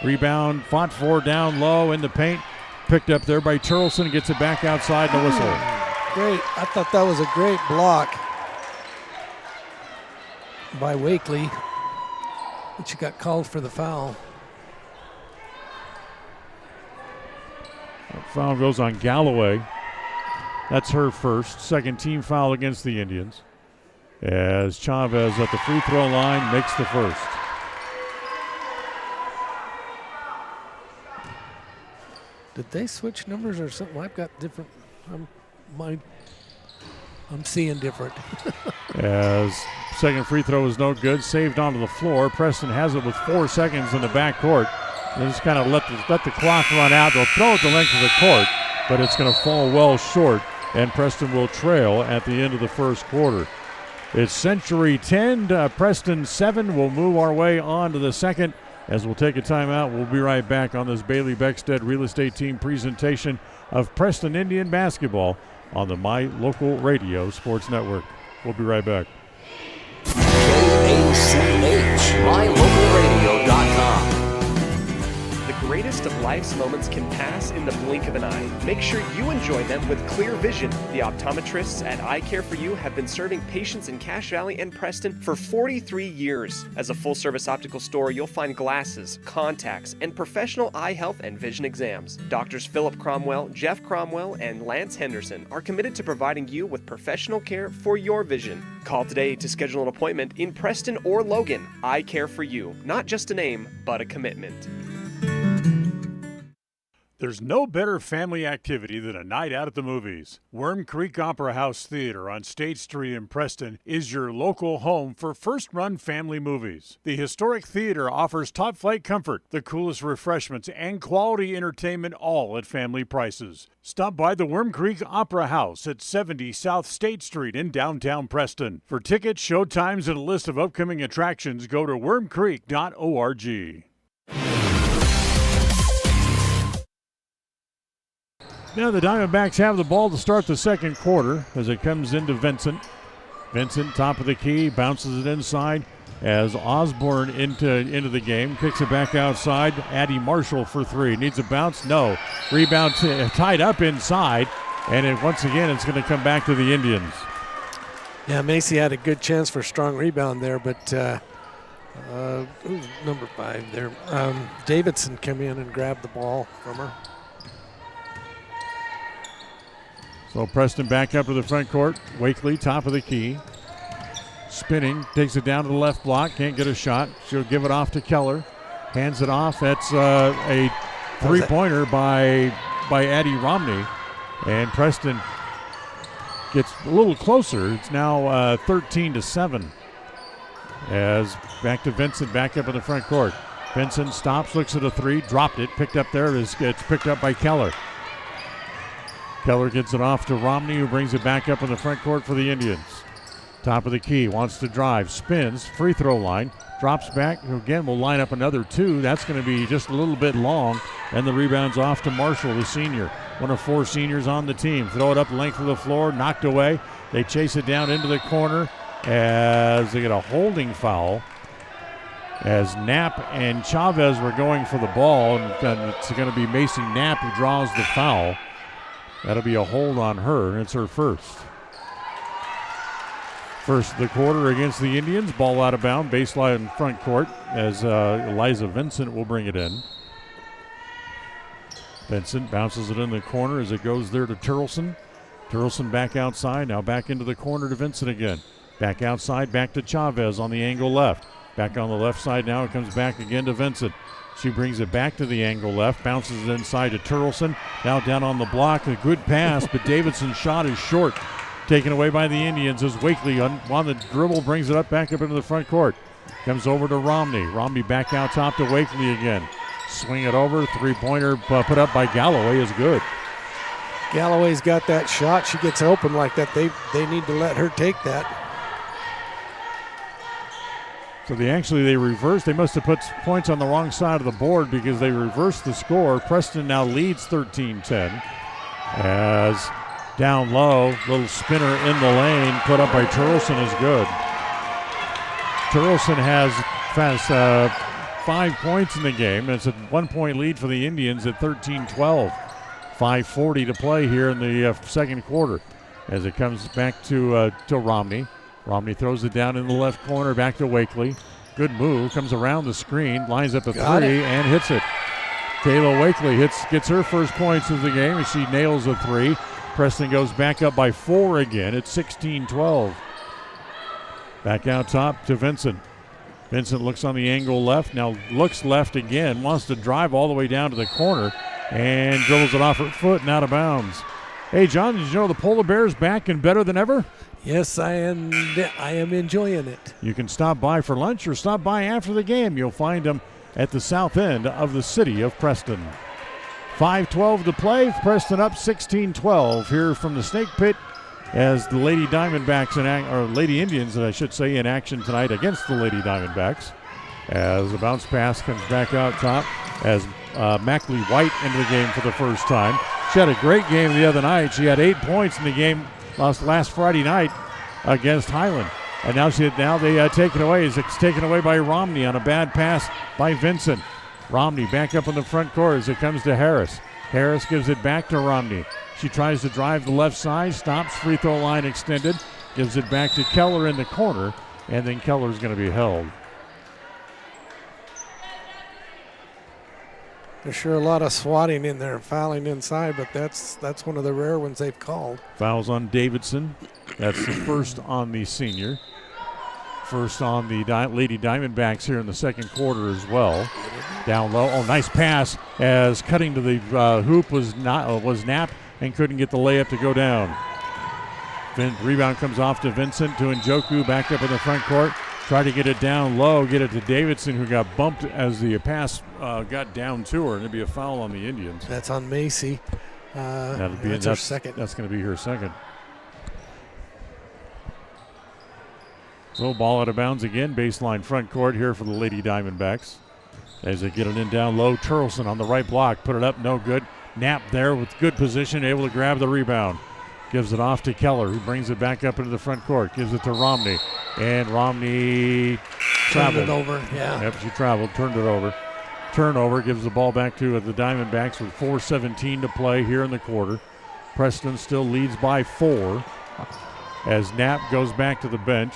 Rebound, fought for down low in the paint. Picked up there by Turleson, gets it back outside, the whistle. Great. I thought that was a great block by Wakely, but she got called for the foul. That foul goes on Galloway. That's her first. Second team foul against the Indians. As Chavez at the free throw line makes the first. Did they switch numbers or something? I've got different. I'm seeing different. As second free throw is no good, saved onto the floor. Preston has it with 4 seconds in the backcourt. They just kind of let the clock run out. They'll throw it the length of the court, but it's going to fall well short, and Preston will trail at the end of the first quarter. It's Century 10, Preston 7. We'll move our way on to the second. As we'll take a timeout, we'll be right back on this Bailey Beckstead Real Estate Team presentation of Preston Indian basketball on the My Local Radio Sports Network. We'll be right back. KACH, MyLocalRadio.com. The greatest of life's moments can pass in the blink of an eye. Make sure you enjoy them with clear vision. The optometrists at Eye Care for You have been serving patients in Cache Valley and Preston for 43 years. As a full-service optical store, you'll find glasses, contacts, and professional eye health and vision exams. Doctors Philip Cromwell, Jeff Cromwell, and Lance Henderson are committed to providing you with professional care for your vision. Call today to schedule an appointment in Preston or Logan. Eye Care for You, not just a name, but a commitment. There's no better family activity than a night out at the movies. Worm Creek Opera House Theater on State Street in Preston is your local home for first-run family movies. The historic theater offers top-flight comfort, the coolest refreshments, and quality entertainment, all at family prices. Stop by the Worm Creek Opera House at 70 South State Street in downtown Preston. For tickets, show times, and a list of upcoming attractions, go to wormcreek.org. Now the Diamondbacks have the ball to start the second quarter as it comes into Vincent. Vincent, top of the key, bounces it inside as Osborne into the game. Kicks it back outside. Addie Marshall for 3. Needs a bounce? No. Rebound tied up inside. And once again, it's going to come back to the Indians. Yeah, Macy had a good chance for a strong rebound there, but number 5 there. Davidson came in and grabbed the ball from her. So Preston back up to the front court. Wakely, top of the key. Spinning, takes it down to the left block. Can't get a shot. She'll give it off to Keller. Hands it off. That's a three-pointer by Addie Romney. And Preston gets a little closer. It's now 13-7. As back to Vincent, back up in the front court. Vincent stops, looks at a 3, dropped it, picked up there. It's picked up by Keller. Keller gets it off to Romney, who brings it back up in the front court for the Indians. Top of the key, wants to drive, spins, free throw line, drops back. Again, will line up another 2. That's going to be just a little bit long, and the rebound's off to Marshall, the senior. one of 4 seniors on the team. Throw it up the length of the floor, knocked away. They chase it down into the corner as they get a holding foul. As Knapp and Chavez were going for the ball, and it's going to be Macy Knapp who draws the foul. That'll be a hold on her, and it's her first. First of the quarter against the Indians. Ball out of bounds, baseline front court, as Eliza Vincent will bring it in. Vincent bounces it in the corner as it goes there to Turleson. Turleson back outside, now back into the corner to Vincent again. Back outside, back to Chavez on the angle left. Back on the left side now, it comes back again to Vincent. She brings it back to the angle left, bounces it inside to Turleson. Now down on the block, a good pass, but Davidson's shot is short. Taken away by the Indians as Wakely on the dribble brings it back up into the front court. Comes over to Romney. Romney back out top to Wakely again. Swing it over, three-pointer put up by Galloway is good. Galloway's got that shot. She gets open like that. They need to let her take that. So they reversed. They must have put points on the wrong side of the board because they reversed the score. Preston now leads 13-10 as down low, little spinner in the lane put up by Turleson is good. Turleson has 5 points in the game. It's a 1-point lead for the Indians at 13-12. 5:40 to play here in the second quarter as it comes back to Romney. Romney throws it down in the left corner, back to Wakely. Good move, comes around the screen, lines up a three, and hits it. Kayla Wakely gets her first points of the game as she nails a three. Preston goes back up by 4 again at 16-12. Back out top to Vincent. Vincent looks on the angle left, now looks left again, wants to drive all the way down to the corner, and dribbles it off her foot and out of bounds. Hey, John, did you know the Polar Bear's back and better than ever? Yes, I am enjoying it. You can stop by for lunch or stop by after the game. You'll find them at the south end of the city of Preston. 5:12 to play. Preston up 16-12 here from the Snake Pit as the Lady Diamondbacks, or Lady Indians, I should say, in action tonight against the Lady Diamondbacks. As a bounce pass comes back out top as Mackley White into the game for the first time. She had a great game the other night. She had 8 points in the game last Friday night against Highland. And now they take it away as it's taken away by Romney on a bad pass by Vincent. Romney back up in the front court as it comes to Harris. Harris gives it back to Romney. She tries to drive the left side, stops, free throw line extended, gives it back to Keller in the corner, and then Keller's going to be held. There's sure a lot of swatting in there, fouling inside, but that's one of the rare ones they've called. Fouls on Davidson. That's the first on the senior. First on the Lady Diamondbacks here in the second quarter as well. Down low. Oh, nice pass as cutting to the hoop was Knapp and couldn't get the layup to go down. Rebound comes off to Vincent, to Njoku, back up in the front court. Tried to get it down low, get it to Davidson, who got bumped as the pass got down to her, and it'd be a foul on the Indians. That's on Macy. That's her second. That's going to be her second. So ball out of bounds again, baseline front court here for the Lady Diamondbacks. As they get it in down low, Turleson on the right block, put it up, no good. Knapp there with good position, able to grab the rebound. Gives it off to Keller, who brings it back up into the front court. Gives it to Romney. And Romney traveled. Turned it over, yeah. Yep, she traveled, turned it over. Turnover, gives the ball back to the Diamondbacks with 4:17 to play here in the quarter. Preston still leads by 4 as Knapp goes back to the bench.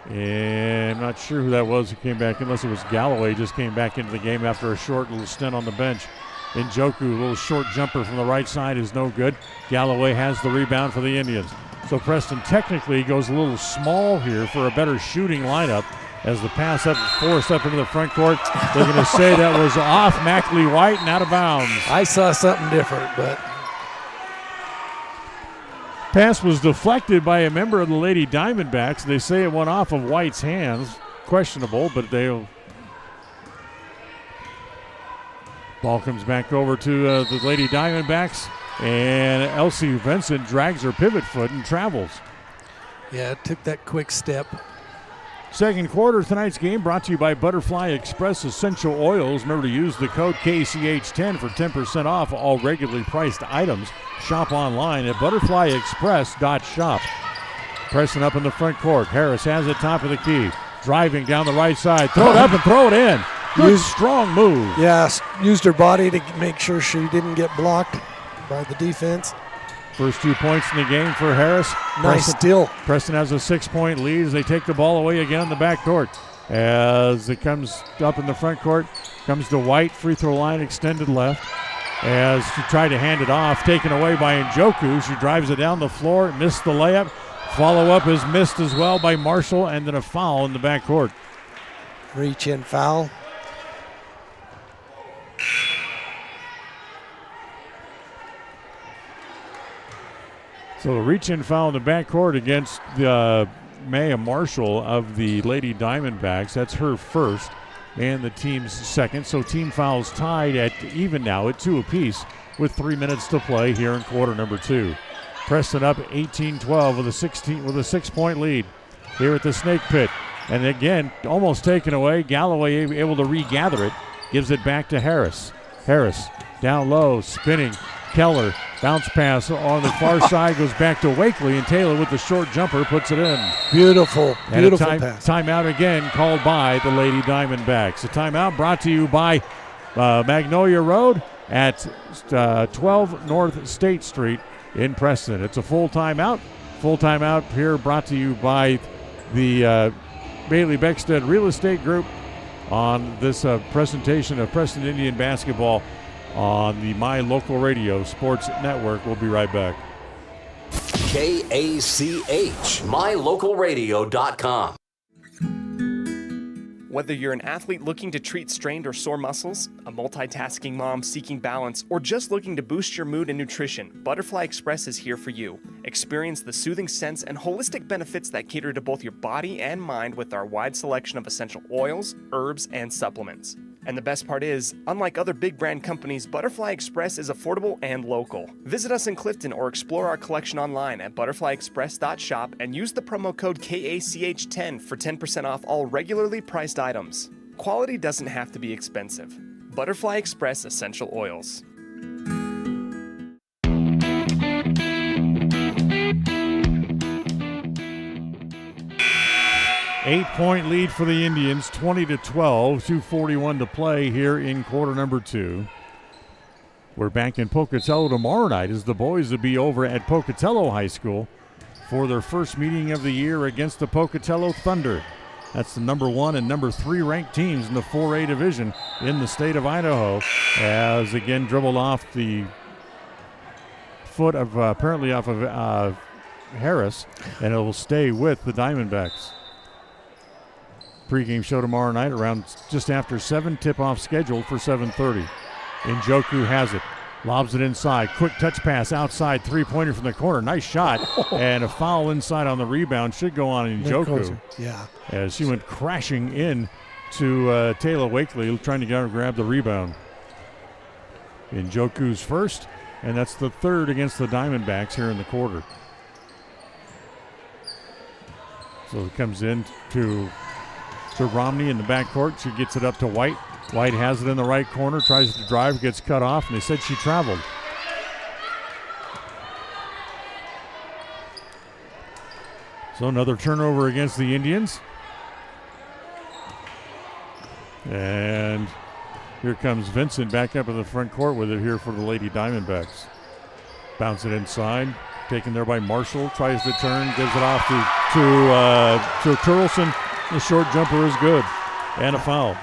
And I'm not sure who that was who came back, unless it was Galloway, just came back into the game after a short little stint on the bench. Njoku, a little short jumper from the right side is no good. Galloway has the rebound for the Indians. So Preston technically goes a little small here for a better shooting lineup as the pass up forced up into the front court. They're going to say that was off Mackley White and out of bounds. I saw something different, but pass was deflected by a member of the Lady Diamondbacks. They say it went off of White's hands. Questionable, but they'll. Ball comes back over to the Lady Diamondbacks, and Elsie Vincent drags her pivot foot and travels. Yeah, it took that quick step. Second quarter, tonight's game brought to you by Butterfly Express Essential Oils. Remember to use the code KCH10 for 10% off all regularly priced items. Shop online at butterflyexpress.shop. Preston up in the front court. Harris has it top of the key. Driving down the right side. Throw it up and throw it in. Good, strong move. Yes, used her body to make sure she didn't get blocked by the defense. First 2 points in the game for Harris. Nice steal. Preston has a 6-point lead as they take the ball away again in the backcourt. As it comes up in the front court, comes to White, free throw line extended left. As she tried to hand it off, taken away by Njoku. She drives it down the floor, missed the layup. Follow-up is missed as well by Marshall, and then a foul in the backcourt. Reach-in foul. So the reach-in foul in the backcourt against Maya Marshall of the Lady Diamondbacks. That's her first and the team's second. So team fouls tied at even now at 2 apiece with 3 minutes to play here in quarter number 2. Preston up 18-12 with a 6-point lead here at the Snake Pit. And again, almost taken away. Galloway able to regather it. Gives it back to Harris. Harris down low, spinning. Keller, bounce pass on the far side, goes back to Wakely, and Taylor with the short jumper puts it in. Beautiful pass. Timeout again called by the Lady Diamondbacks. A timeout brought to you by Magnolia Road at 12 North State Street in Preston. It's a full timeout. Full timeout here brought to you by the Bailey Beckstead Real Estate Group on this presentation of Preston Indian basketball on the My Local Radio Sports Network. We'll be right back. KACH, mylocalradio.com. Whether you're an athlete looking to treat strained or sore muscles, a multitasking mom seeking balance, or just looking to boost your mood and nutrition, Butterfly Express is here for you. Experience the soothing scents and holistic benefits that cater to both your body and mind with our wide selection of essential oils, herbs, and supplements. And the best part is, unlike other big brand companies, Butterfly Express is affordable and local. Visit us in Clifton or explore our collection online at butterflyexpress.shop and use the promo code KACH10 for 10% off all regularly priced items. Quality doesn't have to be expensive. Butterfly Express Essential Oils. 8-point lead for the Indians, 20-12, 2:41 to play here in quarter number 2. We're back in Pocatello tomorrow night as the boys will be over at Pocatello High School for their first meeting of the year against the Pocatello Thunder. That's the number 1 and number 3 ranked teams in the 4A division in the state of Idaho. As again dribbled off the foot of apparently off of Harris, and it will stay with the Diamondbacks. Pre-game show tomorrow night around just after 7, tip-off scheduled for 7:30. Njoku has it, lobs it inside, quick touch pass outside, three-pointer from the corner, nice shot, and a foul inside on the rebound should go on Njoku. Yeah. As she went crashing in to Taylor Wakely trying to grab the rebound. Njoku's first, and that's the third against the Diamondbacks here in the quarter. So it comes in to Romney in the backcourt. She gets it up to White. White has it in the right corner, tries to drive, gets cut off, and they said she traveled. So another turnover against the Indians. And here comes Vincent back up in the front court with it here for the Lady Diamondbacks. Bounce it inside, taken there by Marshall, tries to turn, gives it off to Turleson. The short jumper is good, and a foul.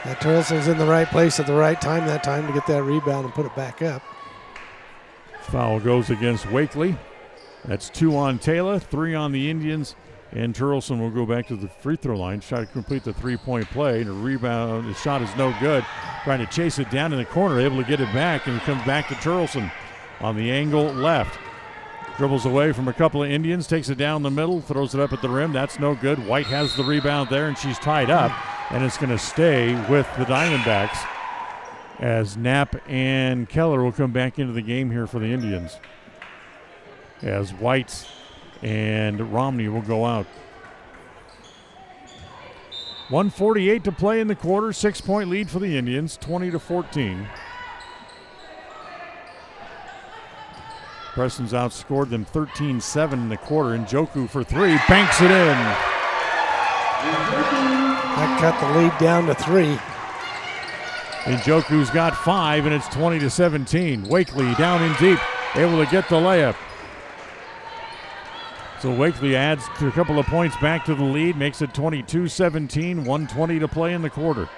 Yeah, Turleson's in the right place at the right time that time to get that rebound and put it back up. Foul goes against Wakely. That's 2 on Taylor, 3 on the Indians, and Turleson will go back to the free throw line, try to complete the three-point play. And a rebound, the shot is no good. Trying to chase it down in the corner, able to get it back, and it comes back to Turleson on the angle left. Dribbles away from a couple of Indians, takes it down the middle, throws it up at the rim. That's no good. White has the rebound there, and she's tied up, and it's going to stay with the Diamondbacks as Knapp and Keller will come back into the game here for the Indians. As White and Romney will go out. 1:48 to play in the quarter. 6-point lead for the Indians, 20-14. Preston's outscored them 13-7 in the quarter. Njoku for three, banks it in. That cut the lead down to 3. Njoku's got 5, and it's 20-17. Wakely down in deep, able to get the layup. So Wakely adds a couple of points back to the lead, makes it 22-17, 1:20 to play in the quarter.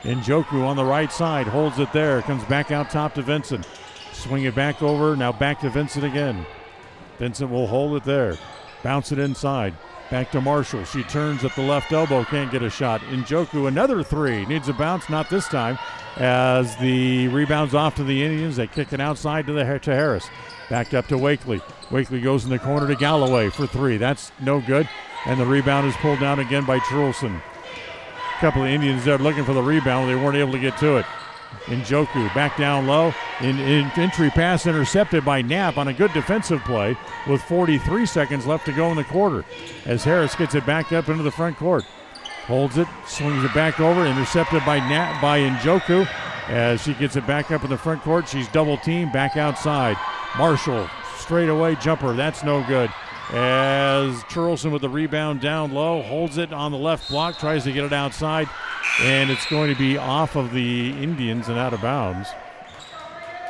Njoku on the right side, holds it there, comes back out top to Vincent. Swing it back over, now back to Vincent again. Vincent will hold it there, bounce it inside. Back to Marshall. She turns at the left elbow, can't get a shot. Njoku, another 3, needs a bounce, not this time, as the rebound's off to the Indians. They kick it outside to Harris. Back up to Wakely. Wakely goes in the corner to Galloway for 3. That's no good, and the rebound is pulled down again by Trulson. A couple of Indians there looking for the rebound. They weren't able to get to it. Njoku back down low. Entry pass intercepted by Knapp on a good defensive play with 43 seconds left to go in the quarter as Harris gets it back up into the front court. Holds it, swings it back over, intercepted by Njoku as she gets it back up in the front court. She's double teamed, back outside. Marshall, straight away jumper, that's no good. As Charleston with the rebound down low, holds it on the left block, tries to get it outside, and it's going to be off of the Indians and out of bounds.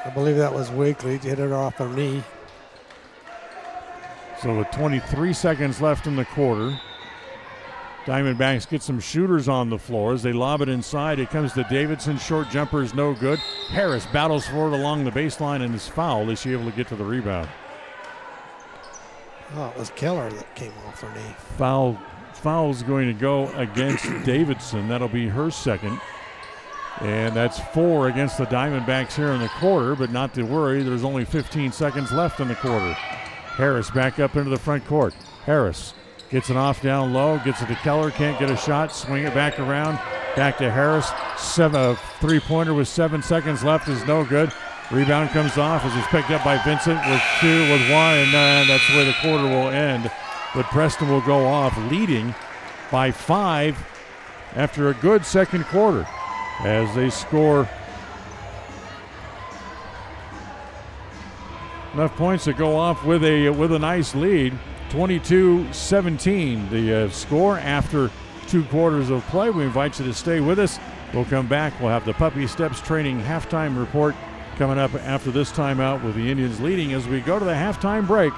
I believe that was Wakely, hit it off her knee. So with 23 seconds left in the quarter, Diamondbacks get some shooters on the floor as they lob it inside. It comes to Davidson, short jumper is no good. Harris battles for it along the baseline and is fouled. Is she able to get to the rebound? Oh, it was Keller that came off her knee. Foul's going to go against Davidson. That'll be her second. And that's 4 against the Diamondbacks here in the quarter, but not to worry. There's only 15 seconds left in the quarter. Harris back up into the front court. Harris gets it off down low, gets it to Keller, can't get a shot, swing it back around, back to Harris. 3-pointer with 7 seconds left is no good. Rebound comes off as it's picked up by Vincent with 2, with 1, and that's where the quarter will end. But Preston will go off leading by 5 after a good second quarter as they score enough points to go off with a nice lead. 22-17 the score after 2 quarters of play. We invite you to stay with us. We'll come back. We'll have the Puppy Steps Training halftime report coming up after this timeout with the Indians leading as we go to the halftime break.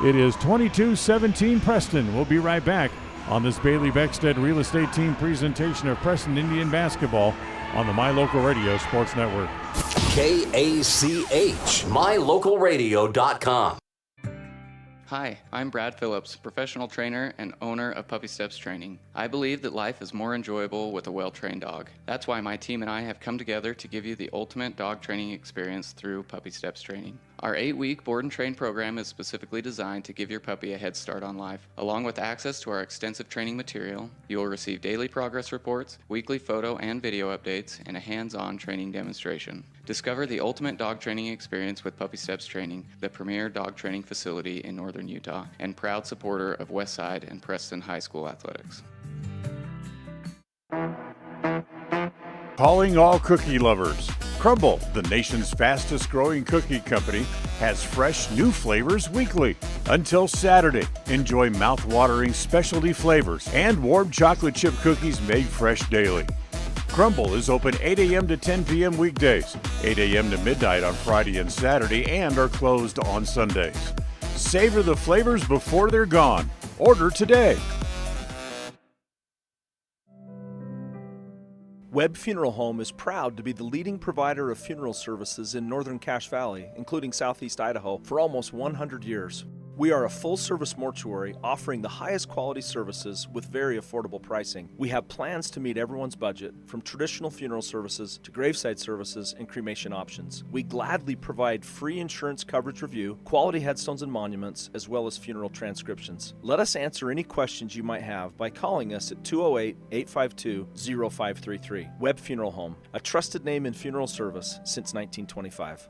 It is 22-17 Preston. We'll be right back on this Bailey Beckstead Real Estate Team presentation of Preston Indian basketball on the My Local Radio Sports Network. KACH, mylocalradio.com. Hi, I'm Brad Phillips, professional trainer and owner of Puppy Steps Training. I believe that life is more enjoyable with a well-trained dog. That's why my team and I have come together to give you the ultimate dog training experience through Puppy Steps Training. Our 8-week board and train program is specifically designed to give your puppy a head start on life. Along with access to our extensive training material, you will receive daily progress reports, weekly photo and video updates, and a hands-on training demonstration. Discover the ultimate dog training experience with Puppy Steps Training, the premier dog training facility in northern Utah, and proud supporter of Westside and Preston High School athletics. Calling all cookie lovers. Crumble, the nation's fastest growing cookie company, has fresh new flavors weekly. Until Saturday, enjoy mouth-watering specialty flavors and warm chocolate chip cookies made fresh daily. Crumble is open 8 a.m. to 10 p.m. weekdays, 8 a.m. to midnight on Friday and Saturday, and are closed on Sundays. Savor the flavors before they're gone. Order today. Webb Funeral Home is proud to be the leading provider of funeral services in northern Cache Valley, including southeast Idaho, for almost 100 years. We are a full-service mortuary offering the highest quality services with very affordable pricing. We have plans to meet everyone's budget, from traditional funeral services to graveside services and cremation options. We gladly provide free insurance coverage review, quality headstones and monuments, as well as funeral transcriptions. Let us answer any questions you might have by calling us at 208-852-0533. Webb Funeral Home, a trusted name in funeral service since 1925.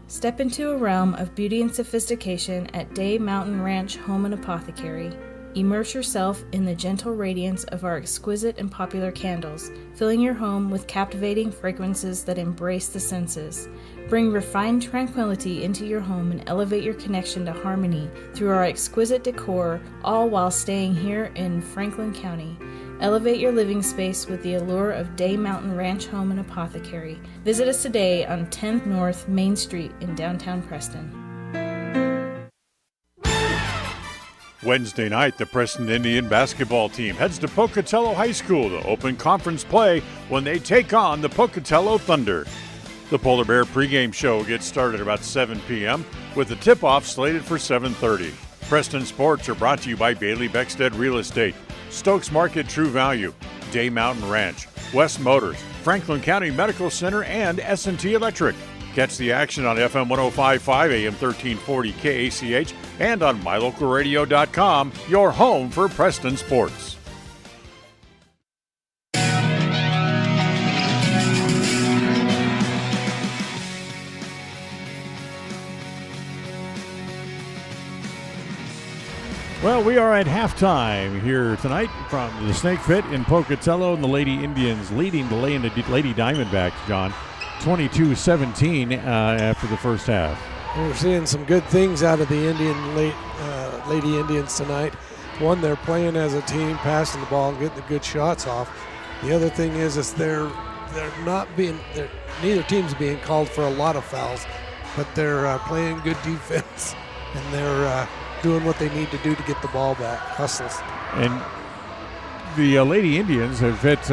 Step into a realm of beauty and sophistication at Day Mountain Ranch Home and Apothecary. Immerse yourself in the gentle radiance of our exquisite and popular candles, filling your home with captivating fragrances that embrace the senses. Bring refined tranquility into your home and elevate your connection to harmony through our exquisite decor, all while staying here in Franklin County. Elevate your living space with the allure of Day Mountain Ranch Home and Apothecary. Visit us today on 10th North Main Street in downtown Preston. Wednesday night, the Preston Indian basketball team heads to Pocatello High School to open conference play when they take on the Pocatello Thunder. The Polar Bear pregame show gets started about 7 p.m. with the tip-off slated for 7:30. Preston Sports are brought to you by Bailey Beckstead Real Estate, Stokes Market True Value, Day Mountain Ranch, West Motors, Franklin County Medical Center, and S&T Electric. Catch the action on FM 105.5, AM 1340 KACH, and on MyLocalRadio.com, your home for Preston sports. Well, we are at halftime here tonight from the Snake Pit in Pocatello, and the Lady Indians leading the Lady Diamondbacks, John, 22-17 after the first half. We're seeing some good things out of the Lady Indians tonight. One, they're playing as a team, passing the ball and getting the good shots off. The other thing is neither team's being called for a lot of fouls, but they're playing good defense, and they're doing what they need to do to get the ball back, hustles. And the Lady Indians have hit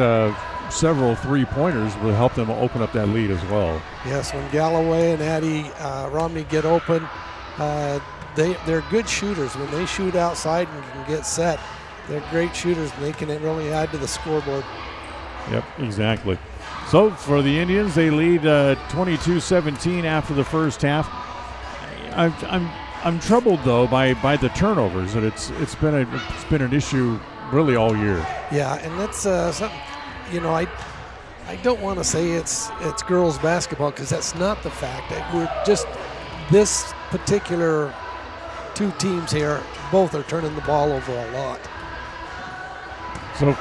several three-pointers will help them open up that lead as well. Yes, when Galloway and Addie Romney get open, they're good shooters. When they shoot outside and can get set, they're great shooters, and they can really add to the scoreboard. Yep, exactly. So for the Indians, they lead 22-17 after the first half. I'm troubled though by the turnovers, and it's been an issue really all year. Yeah, and that's something. I don't want to say it's girls basketball, because that's not the fact. We're just this particular two teams here, both are turning the ball over a lot. So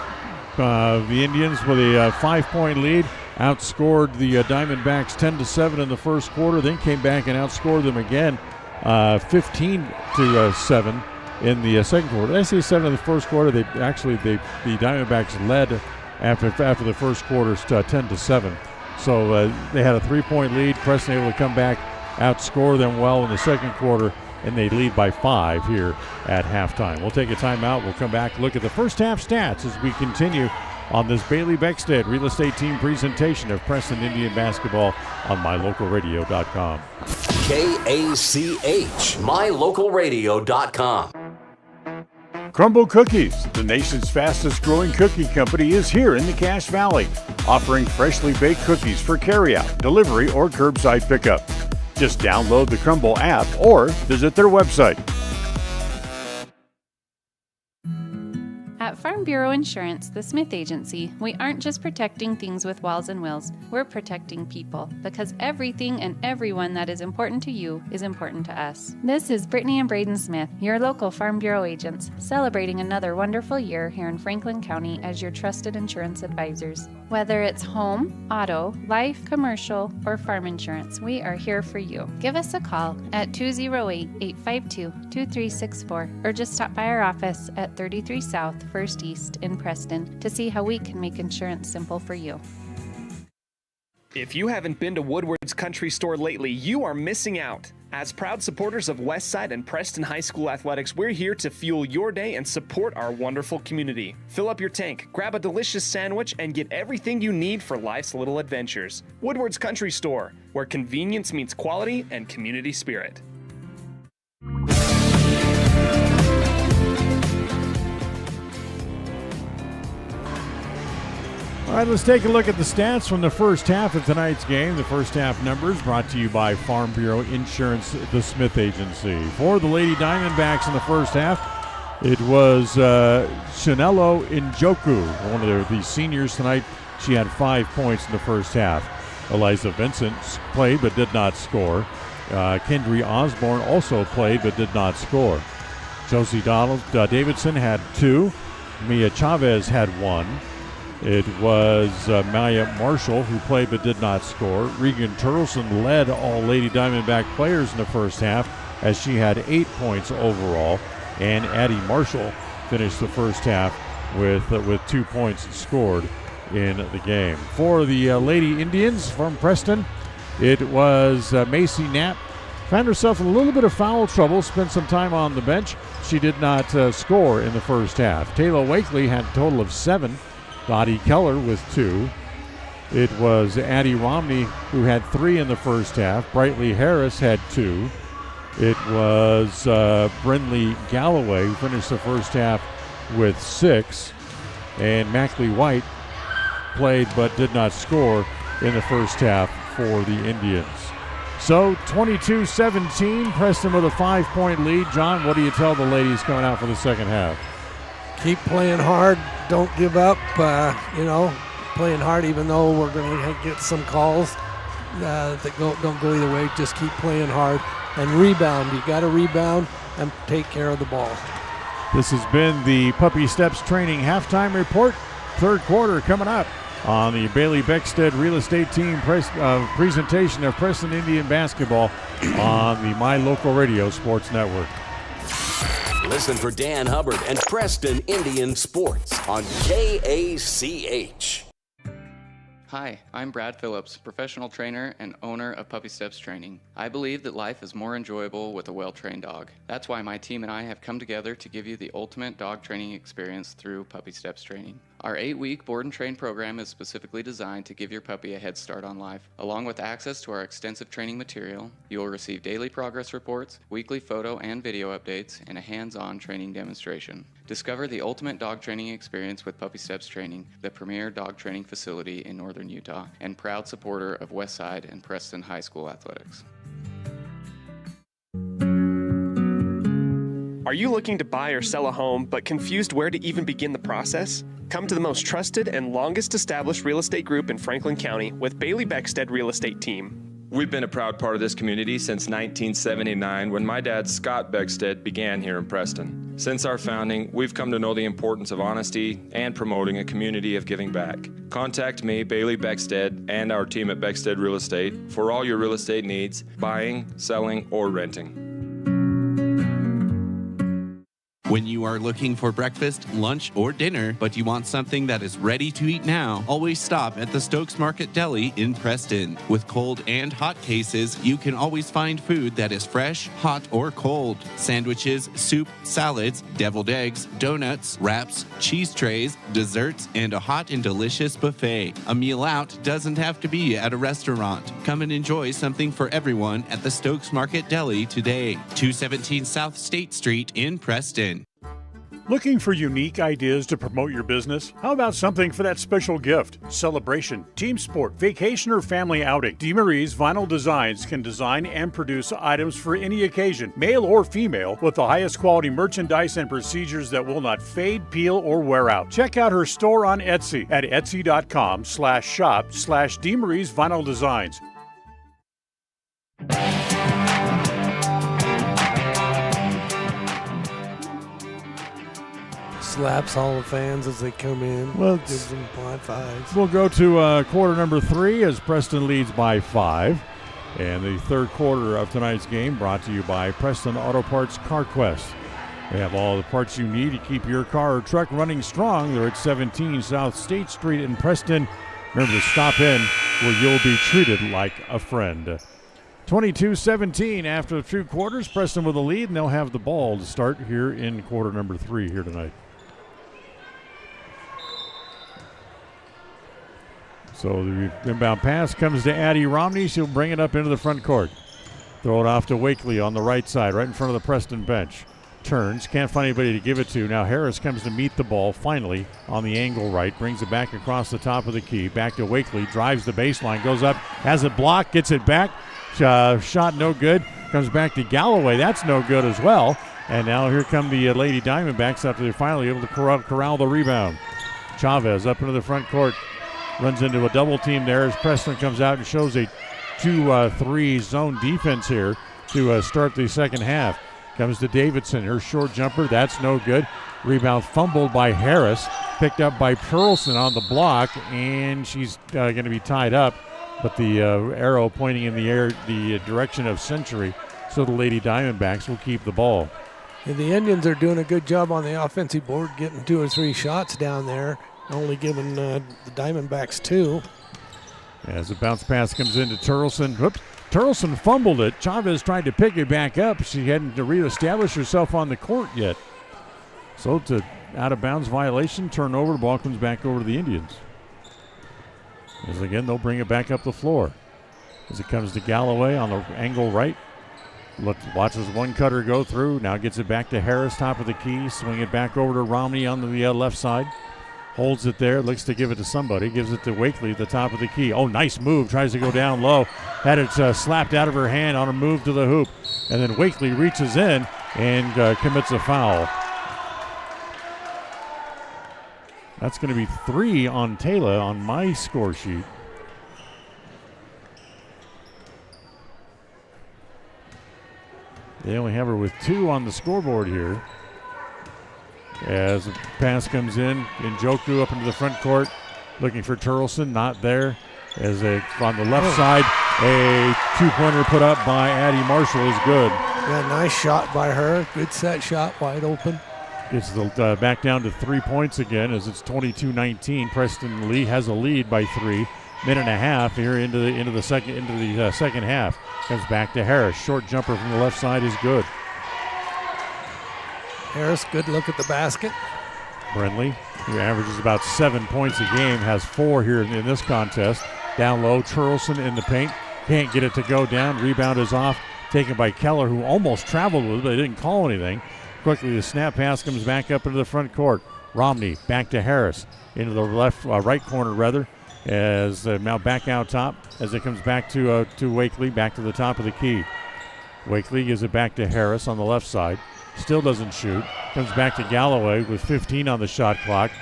the Indians with a 5-point lead outscored the Diamondbacks 10-7 in the first quarter, then came back and outscored them again 15-7 in the second quarter. Did I say 7 in the first quarter? The Diamondbacks led after the first quarter 10-7. So they had a 3-point lead. Preston able to come back, outscore them well in the second quarter, and they lead by 5 here at halftime. We'll take a timeout. We'll come back, look at the first half stats as we continue on this Bailey Beckstead Real Estate Team presentation of Preston Indian basketball on MyLocalRadio.com. KACH, MyLocalRadio.com. Crumble Cookies, the nation's fastest growing cookie company, is here in the Cache Valley, offering freshly baked cookies for carryout, delivery, or curbside pickup. Just download the Crumble app or visit their website. At Farm Bureau Insurance, the Smith Agency, we aren't just protecting things with walls and wills, we're protecting people, because everything and everyone that is important to you is important to us. This is Brittany and Braden Smith, your local Farm Bureau agents, celebrating another wonderful year here in Franklin County as your trusted insurance advisors. Whether it's home, auto, life, commercial, or farm insurance, we are here for you. Give us a call at 208-852-2364 or just stop by our office at 33 South 1st East in Preston to see how we can make insurance simple for you. If you haven't been to Woodward's Country Store lately, you are missing out. As proud supporters of Westside and Preston High School athletics, we're here to fuel your day and support our wonderful community. Fill up your tank, grab a delicious sandwich, and get everything you need for life's little adventures. Woodward's Country Store, where convenience meets quality and community spirit. All right, let's take a look at the stats from the first half of tonight's game. The first half numbers brought to you by Farm Bureau Insurance, the Smith Agency. For the Lady Diamondbacks in the first half, it was Chanello Njoku, one of the seniors tonight. She had 5 points in the first half. Eliza Vincent played but did not score. Kendry Osborne also played but did not score. Josie Davidson had 2. Mia Chavez had 1. It was Maya Marshall who played but did not score. Regan Turleson led all Lady Diamondback players in the first half as she had 8 points overall. And Addie Marshall finished the first half with 2 points scored in the game. For the Lady Indians from Preston, it was Macy Knapp. Found herself in a little bit of foul trouble, spent some time on the bench. She did not score in the first half. Taylor Wakely had a total of 7. Dottie Keller with 2. It was Addie Romney who had 3 in the first half. Brightly Harris had 2. It was Brindley Galloway who finished the first half with 6. And Mackley White played but did not score in the first half for the Indians. So 22-17, Preston with a 5-point lead. John, what do you tell the ladies coming out for the second half? Keep playing hard. Don't give up. Playing hard even though we're going to get some calls that don't go either way. Just keep playing hard and rebound. You got to rebound and take care of the ball. This has been the Puppy Steps Training Halftime Report. Third quarter coming up on the Bailey Beckstead Real Estate Team presentation of Preston Indian basketball on the My Local Radio Sports Network. Listen for Dan Hubbard and Preston Indian Sports on KACH. Hi, I'm Brad Phillips, professional trainer and owner of Puppy Steps Training. I believe that life is more enjoyable with a well-trained dog. That's why my team and I have come together to give you the ultimate dog training experience through Puppy Steps Training. Our 8-week board and train program is specifically designed to give your puppy a head start on life. Along with access to our extensive training material, you will receive daily progress reports, weekly photo and video updates, and a hands-on training demonstration. Discover the ultimate dog training experience with Puppy Steps Training, the premier dog training facility in northern Utah, and proud supporter of Westside and Preston High School athletics. Are you looking to buy or sell a home but confused where to even begin the process? Come to the most trusted and longest established real estate group in Franklin County with Bailey Beckstead Real Estate Team. We've been a proud part of this community since 1979 when my dad, Scott Beckstead, began here in Preston. Since our founding, we've come to know the importance of honesty and promoting a community of giving back. Contact me, Bailey Beckstead, and our team at Beckstead Real Estate for all your real estate needs, buying, selling, or renting. When you are looking for breakfast, lunch, or dinner, but you want something that is ready to eat now, always stop at the Stokes Market Deli in Preston. With cold and hot cases, you can always find food that is fresh, hot, or cold. Sandwiches, soup, salads, deviled eggs, donuts, wraps, cheese trays, desserts, and a hot and delicious buffet. A meal out doesn't have to be at a restaurant. Come and enjoy something for everyone at the Stokes Market Deli today. 217 South State Street in Preston. Looking for unique ideas to promote your business? How about something for that special gift, celebration, team sport, vacation, or family outing? DeMarie's Vinyl Designs can design and produce items for any occasion, male or female, with the highest quality merchandise and procedures that will not fade, peel, or wear out. Check out her store on Etsy at etsy.com/shop/DeMarie's Vinyl Designs. Slaps all the fans as they come in. Well, gives them high fives. We'll go to quarter number 3 as Preston leads by 5. And the third quarter of tonight's game brought to you by Preston Auto Parts CarQuest. They have all the parts you need to keep your car or truck running strong. They're at 17 South State Street in Preston. Remember to stop in where you'll be treated like a friend. 22-17 after 2 quarters. Preston with a lead, and they'll have the ball to start here in quarter number 3 here tonight. So the inbound pass comes to Addie Romney. She'll bring it up into the front court. Throw it off to Wakely on the right side, right in front of the Preston bench. Turns, can't find anybody to give it to. Now Harris comes to meet the ball finally on the angle right. Brings it back across the top of the key. Back to Wakely, drives the baseline, goes up, has it blocked, gets it back. Shot no good. Comes back to Galloway. That's no good as well. And now here come the Lady Diamondbacks after they're finally able to corral the rebound. Chavez up into the front court. Runs into a double team there as Preston comes out and shows a 2-3 zone defense here to start the second half. Comes to Davidson. Her short jumper. That's no good. Rebound fumbled by Harris. Picked up by Pearlson on the block, and she's going to be tied up. But the arrow pointing in the direction of Century, so the Lady Diamondbacks will keep the ball. And the Indians are doing a good job on the offensive board, getting 2 or 3 shots down there, only giving the Diamondbacks 2. As the bounce pass comes into Turleson. Whoops. Turleson fumbled it. Chavez tried to pick it back up. She hadn't reestablished herself on the court yet. So it's an out-of-bounds violation. Turnover. The ball comes back over to the Indians. As again, they'll bring it back up the floor. As it comes to Galloway on the angle right. Watches one cutter go through. Now gets it back to Harris, top of the key. Swing it back over to Romney on the left side. Holds it there. Looks to give it to somebody. Gives it to Wakely at the top of the key. Oh, nice move. Tries to go down low. Had it slapped out of her hand on a move to the hoop. And then Wakely reaches in and commits a foul. That's going to be 3 on Taylor on my score sheet. They only have her with 2 on the scoreboard here. As the pass comes in, Njoku up into the front court, looking for Turleson, not there. As on the left side, a 2-pointer put up by Addie Marshall is good. Yeah, nice shot by her. Good set shot, wide open. Gets the back down to 3 points again as it's 22-19. Preston Lee has a lead by 3. Minute and a half here into the second half. Comes back to Harris. Short jumper from the left side is good. Harris, good look at the basket. Brenly, who averages about 7 points a game, has 4 here in this contest. Down low, Turleson in the paint. Can't get it to go down. Rebound is off. Taken by Keller, who almost traveled with it, but they didn't call anything. Quickly, the snap pass comes back up into the front court. Romney back to Harris. Into the right corner, rather. As now back out top. As it comes back to Wakely, back to the top of the key. Wakely gives it back to Harris on the left side. Still doesn't shoot. Comes back to Galloway with 15 on the shot clock.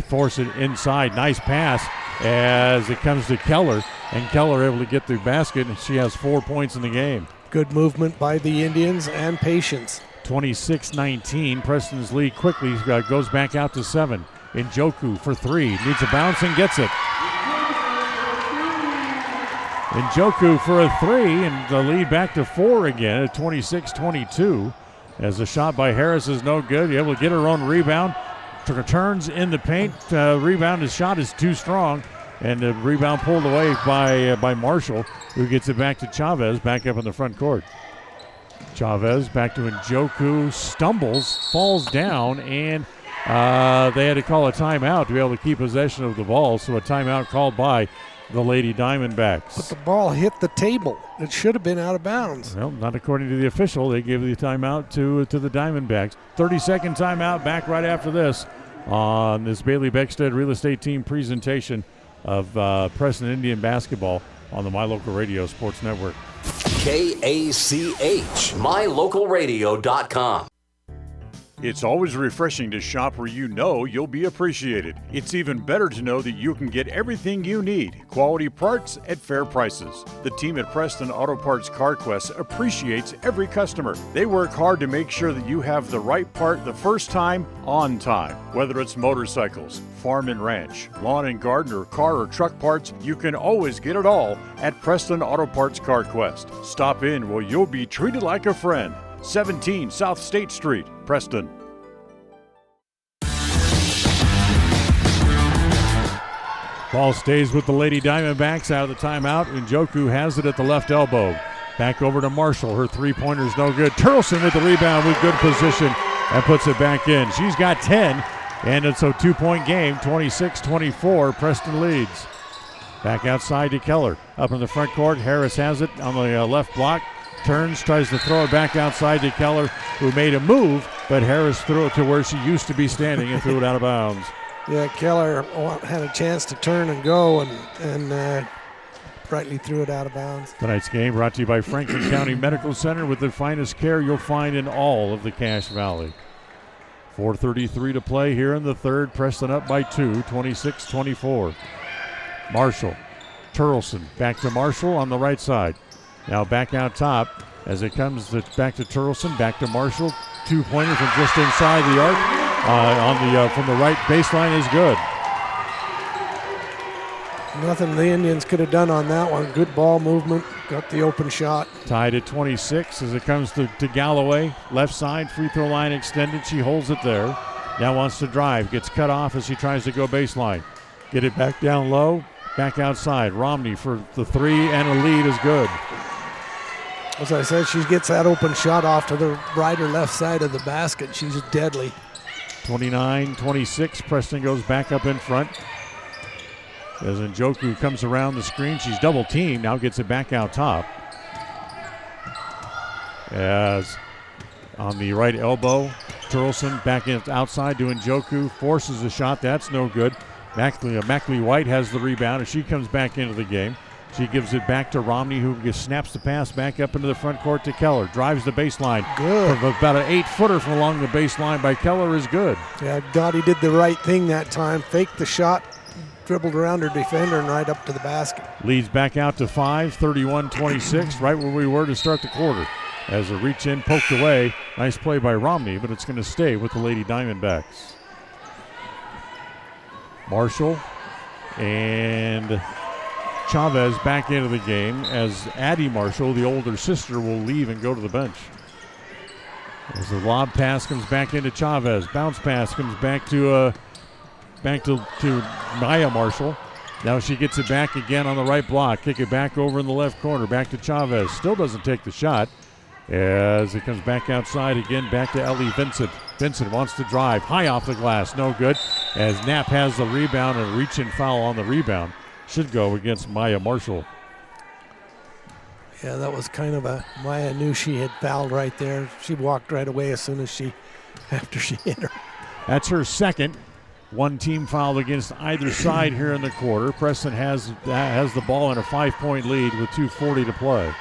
Force it inside. Nice pass as it comes to Keller. And Keller able to get the basket, and she has 4 points in the game. Good movement by the Indians and patience. 26-19. Preston's lead quickly goes back out to 7. Njoku for 3. Needs a bounce and gets it. Njoku for a 3, and the lead back to 4 again at 26-22. As the shot by Harris is no good. Able to get her own rebound. Returns in the paint. Rebound, his shot is too strong. And the rebound pulled away by Marshall, who gets it back to Chavez, back up in the front court. Chavez back to Njoku, stumbles, falls down, and they had to call a timeout to be able to keep possession of the ball. So a timeout called by the Lady Diamondbacks. But the ball hit the table. It should have been out of bounds. Well, not according to the official. They gave the timeout to the Diamondbacks. 30-second timeout. Back right after this on this Bailey Beckstead Real Estate Team presentation of Preston Indian basketball on the My Local Radio Sports Network. KACH, MyLocalRadio.com. It's always refreshing to shop where you know you'll be appreciated. It's even better to know that you can get everything you need, quality parts at fair prices. The team at Preston Auto Parts CarQuest appreciates every customer. They work hard to make sure that you have the right part the first time, on time. Whether it's motorcycles, farm and ranch, lawn and garden, or car or truck parts, you can always get it all at Preston Auto Parts CarQuest. Stop in where you'll be treated like a friend. 17 South State Street, Preston. Ball stays with the Lady Diamondbacks out of the timeout. Njoku has it at the left elbow. Back over to Marshall. Her three-pointer's no good. Turleson with the rebound with good position and puts it back in. She's got 10, and it's a 2-point game. 26-24, Preston leads. Back outside to Keller. Up in the front court, Harris has it on the left block. Turns, tries to throw it back outside to Keller, who made a move, but Harris threw it to where she used to be standing and threw it out of bounds. Yeah, Keller had a chance to turn and go and rightly threw it out of bounds. Tonight's game brought to you by Franklin County Medical Center, with the finest care you'll find in all of the Cache Valley. 4:33 to play here in the third. Preston up by 2, 26-24. Marshall, Turleson, back to Marshall on the right side. Now back out top as it comes back to Turleson, back to Marshall. 2-pointer from just inside the arc from the right baseline is good. Nothing the Indians could have done on that one. Good ball movement, got the open shot. Tied at 26 as it comes to Galloway. Left side, free throw line extended. She holds it there. Now wants to drive. Gets cut off as she tries to go baseline. Get it back down low. Back outside. Romney for the three, and a lead is good. As I said, she gets that open shot off to the right or left side of the basket. She's deadly. 29-26. Preston goes back up in front. As Njoku comes around the screen, she's double teamed. Now gets it back out top. As on the right elbow, Turleson back outside to Njoku, forces a shot. That's no good. Mackley White has the rebound as she comes back into the game. She gives it back to Romney, who just snaps the pass back up into the front court to Keller. Drives the baseline. Good. From about an 8-footer from along the baseline by Keller is good. Yeah, Dottie did the right thing that time. Faked the shot, dribbled around her defender, and right up to the basket. Leads back out to 5, 31-26, right where we were to start the quarter. As a reach in, poked away. Nice play by Romney, but it's going to stay with the Lady Diamondbacks. Marshall and Chavez back into the game as Addie Marshall, the older sister, will leave and go to the bench. As the lob pass comes back into Chavez. Bounce pass comes back to Maya Marshall. Now she gets it back again on the right block. Kick it back over in the left corner. Back to Chavez. Still doesn't take the shot. As it comes back outside again, back to Ellie Vincent. Vincent wants to drive. High off the glass. No good. As Knapp has the rebound and a reach-in foul on the rebound. Should go against Maya Marshall. Yeah, that was kind of Maya knew she had fouled right there. She walked right away after she hit her. That's her second. One team foul against either side here in the quarter. Preston has the ball in a 5-point lead with 2:40 to play.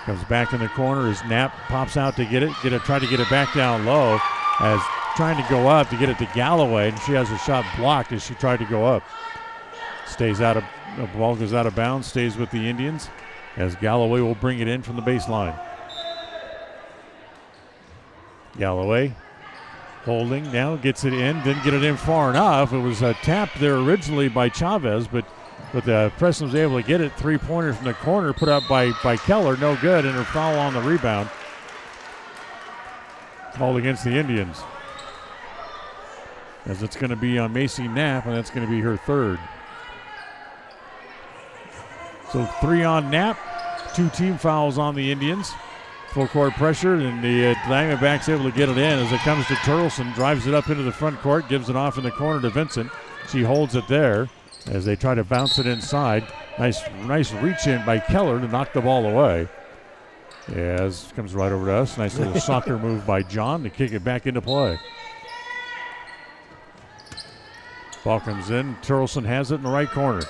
Comes back in the corner as Knapp pops out to get it. Try to get it back down low as trying to go up to get it to Galloway, and she has a shot blocked as she tried to go up. The ball goes out of bounds, stays with the Indians as Galloway will bring it in from the baseline. Galloway holding now, gets it in, didn't get it in far enough. It was tapped there originally by Chavez, but Preston was able to get it. 3-pointer from the corner put up by Keller, no good, and her foul on the rebound. Called against the Indians. As it's going to be on Macy Knapp, and that's going to be her third. So 3 on Knapp, 2 team fouls on the Indians. Full court pressure, and the Diamondbacks able to get it in as it comes to Turleson. Drives it up into the front court, gives it off in the corner to Vincent. She holds it there as they try to bounce it inside. Nice reach in by Keller to knock the ball away. As it comes right over to us. Nice little soccer move by John to kick it back into play. Ball comes in. Turleson has it in the right corner.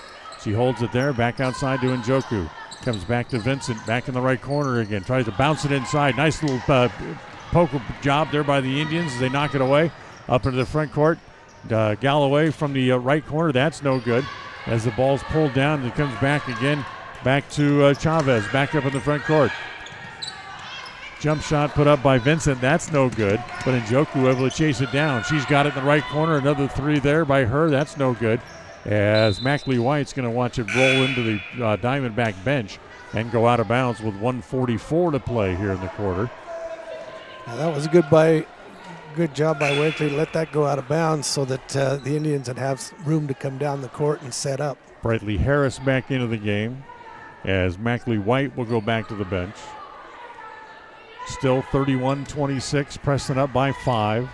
She holds it there. Back outside to Njoku. Comes back to Vincent. Back in the right corner again. Tries to bounce it inside. Nice little poke job there by the Indians as they knock it away. Up into the front court. Galloway from the right corner. That's no good. As the ball's pulled down, it comes back again. Back to Chavez. Back up in the front court. Jump shot put up by Vincent. That's no good. But Njoku able to chase it down. She's got it in the right corner. Another 3 there by her. That's no good. As Mackley White's going to watch it roll into the Diamondback bench and go out of bounds with 1:44 to play here in the quarter. Now that was a good job by Wakely to let that go out of bounds so that the Indians would have room to come down the court and set up. Brightly Harris back into the game as Mackley White will go back to the bench. Still 31-26, Preston up by 5.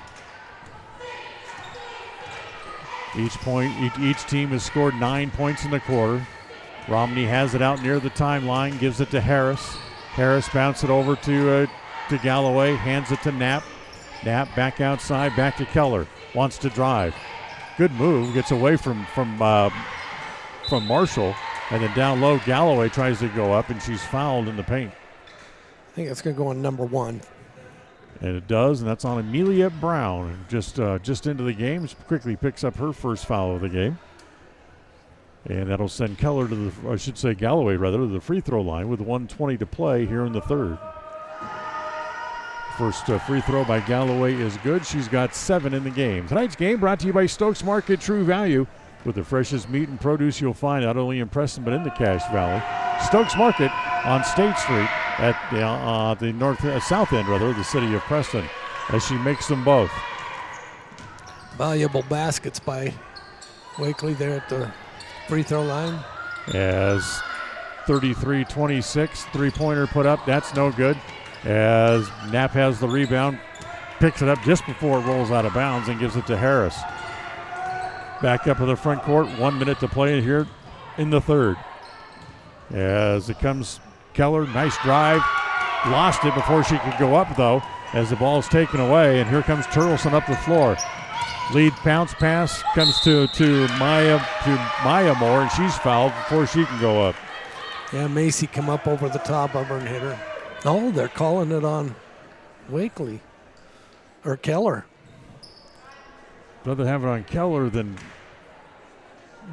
Each team has scored 9 points in the quarter. Romney has it out near the timeline, gives it to Harris. Harris bounces it over to Galloway, hands it to Knapp. Knapp back outside, back to Keller. Wants to drive. Good move, gets away from Marshall, and then down low, Galloway tries to go up, and she's fouled in the paint. I think it's going to go on number 1. And it does, and that's on Amelia Brown. Just into the game, quickly picks up her first foul of the game. And that'll send Keller Galloway to the free throw line with 1:20 to play here in the third. First free throw by Galloway is good. She's got 7 in the game. Tonight's game brought to you by Stokes Market True Value, with the freshest meat and produce you'll find not only in Preston but in the Cache Valley. Stokes Market on State Street at the south end of the city of Preston, as she makes them both. Valuable baskets by Wakely there at the free throw line. As 33-26, three-pointer put up. That's no good. As Knapp has the rebound, picks it up just before it rolls out of bounds and gives it to Harris. Back up to the front court, 1 minute to play here in the third. As it comes, Keller, nice drive. Lost it before she could go up, though, as the ball's taken away. And here comes Turleson up the floor. Lead bounce pass comes to Maya Moore, and she's fouled before she can go up. Yeah, Macy come up over the top of her and hit her. Oh, they're calling it on Wakely or Keller. Rather have it on Keller than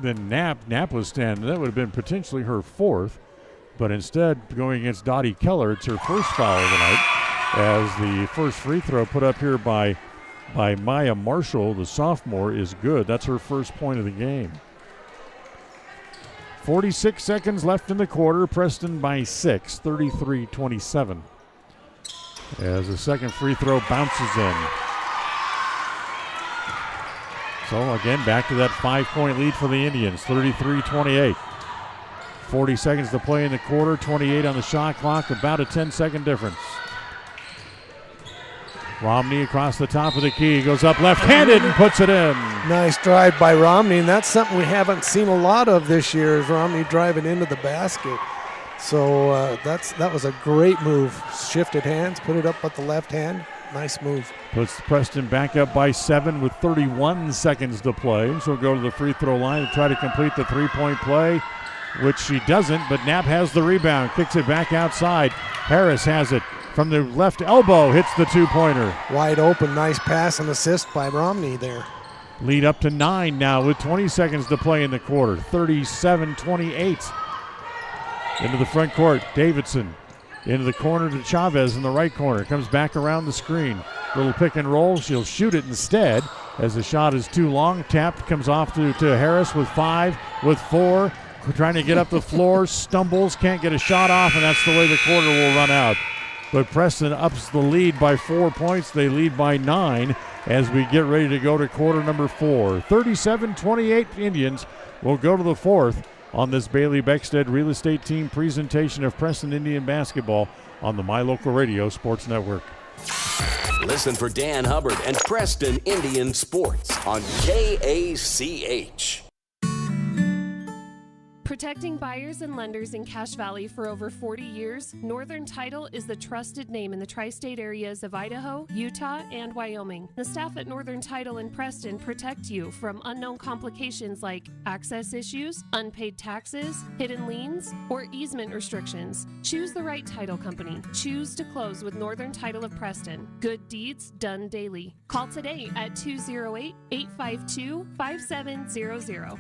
Knapp. Knapp was standing. That would have been potentially her fourth, but instead, going against Dottie Keller, it's her first foul of the night, as the first free throw put up here by Maya Marshall, the sophomore, is good. That's her first point of the game. 46 seconds left in the quarter. Preston by 6, 33-27. As the second free throw bounces in. So again, back to that 5-point lead for the Indians, 33-28. 40 seconds to play in the quarter, 28 on the shot clock, about a 10-second difference. Romney across the top of the key, goes up left-handed and puts it in. Nice drive by Romney, and that's something we haven't seen a lot of this year, is Romney driving into the basket. So that was a great move. Shifted hands, put it up with the left hand. Nice move. Puts Preston back up by 7 with 31 seconds to play. She'll go to the free throw line to try to complete the three-point play, which she doesn't, but Knapp has the rebound, kicks it back outside. Harris has it from the left elbow, hits the two-pointer. Wide open, nice pass and assist by Romney there. Lead up to 9 now with 20 seconds to play in the quarter, 37-28. Into the front court, Davidson. Into the corner to Chavez in the right corner. Comes back around the screen. Little pick and roll. She'll shoot it instead as the shot is too long. Tapped, comes off to Harris with 5, with 4. Trying to get up the floor, stumbles, can't get a shot off, and that's the way the quarter will run out. But Preston ups the lead by 4 points. They lead by 9 as we get ready to go to quarter number 4. 37-28 Indians will go to the fourth on this Bailey Beckstead Real Estate Team presentation of Preston Indian basketball on the My Local Radio Sports Network. Listen for Dan Hubbard and Preston Indian Sports on KACH. Protecting buyers and lenders in Cache Valley for over 40 years, Northern Title is the trusted name in the tri-state areas of Idaho, Utah, and Wyoming. The staff at Northern Title in Preston protect you from unknown complications like access issues, unpaid taxes, hidden liens, or easement restrictions. Choose the right title company. Choose to close with Northern Title of Preston. Good deeds done daily. Call today at 208-852-5700.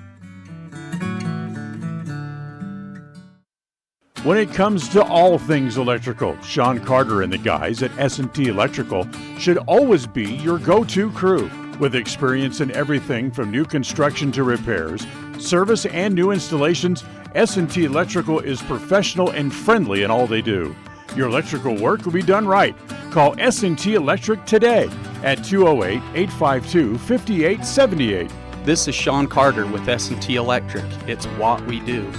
When it comes to all things electrical, Sean Carter and the guys at S&T Electrical should always be your go-to crew. With experience in everything from new construction to repairs, service, and new installations, S&T Electrical is professional and friendly in all they do. Your electrical work will be done right. Call S&T Electric today at 208-852-5878. This is Sean Carter with S&T Electric. It's what we do.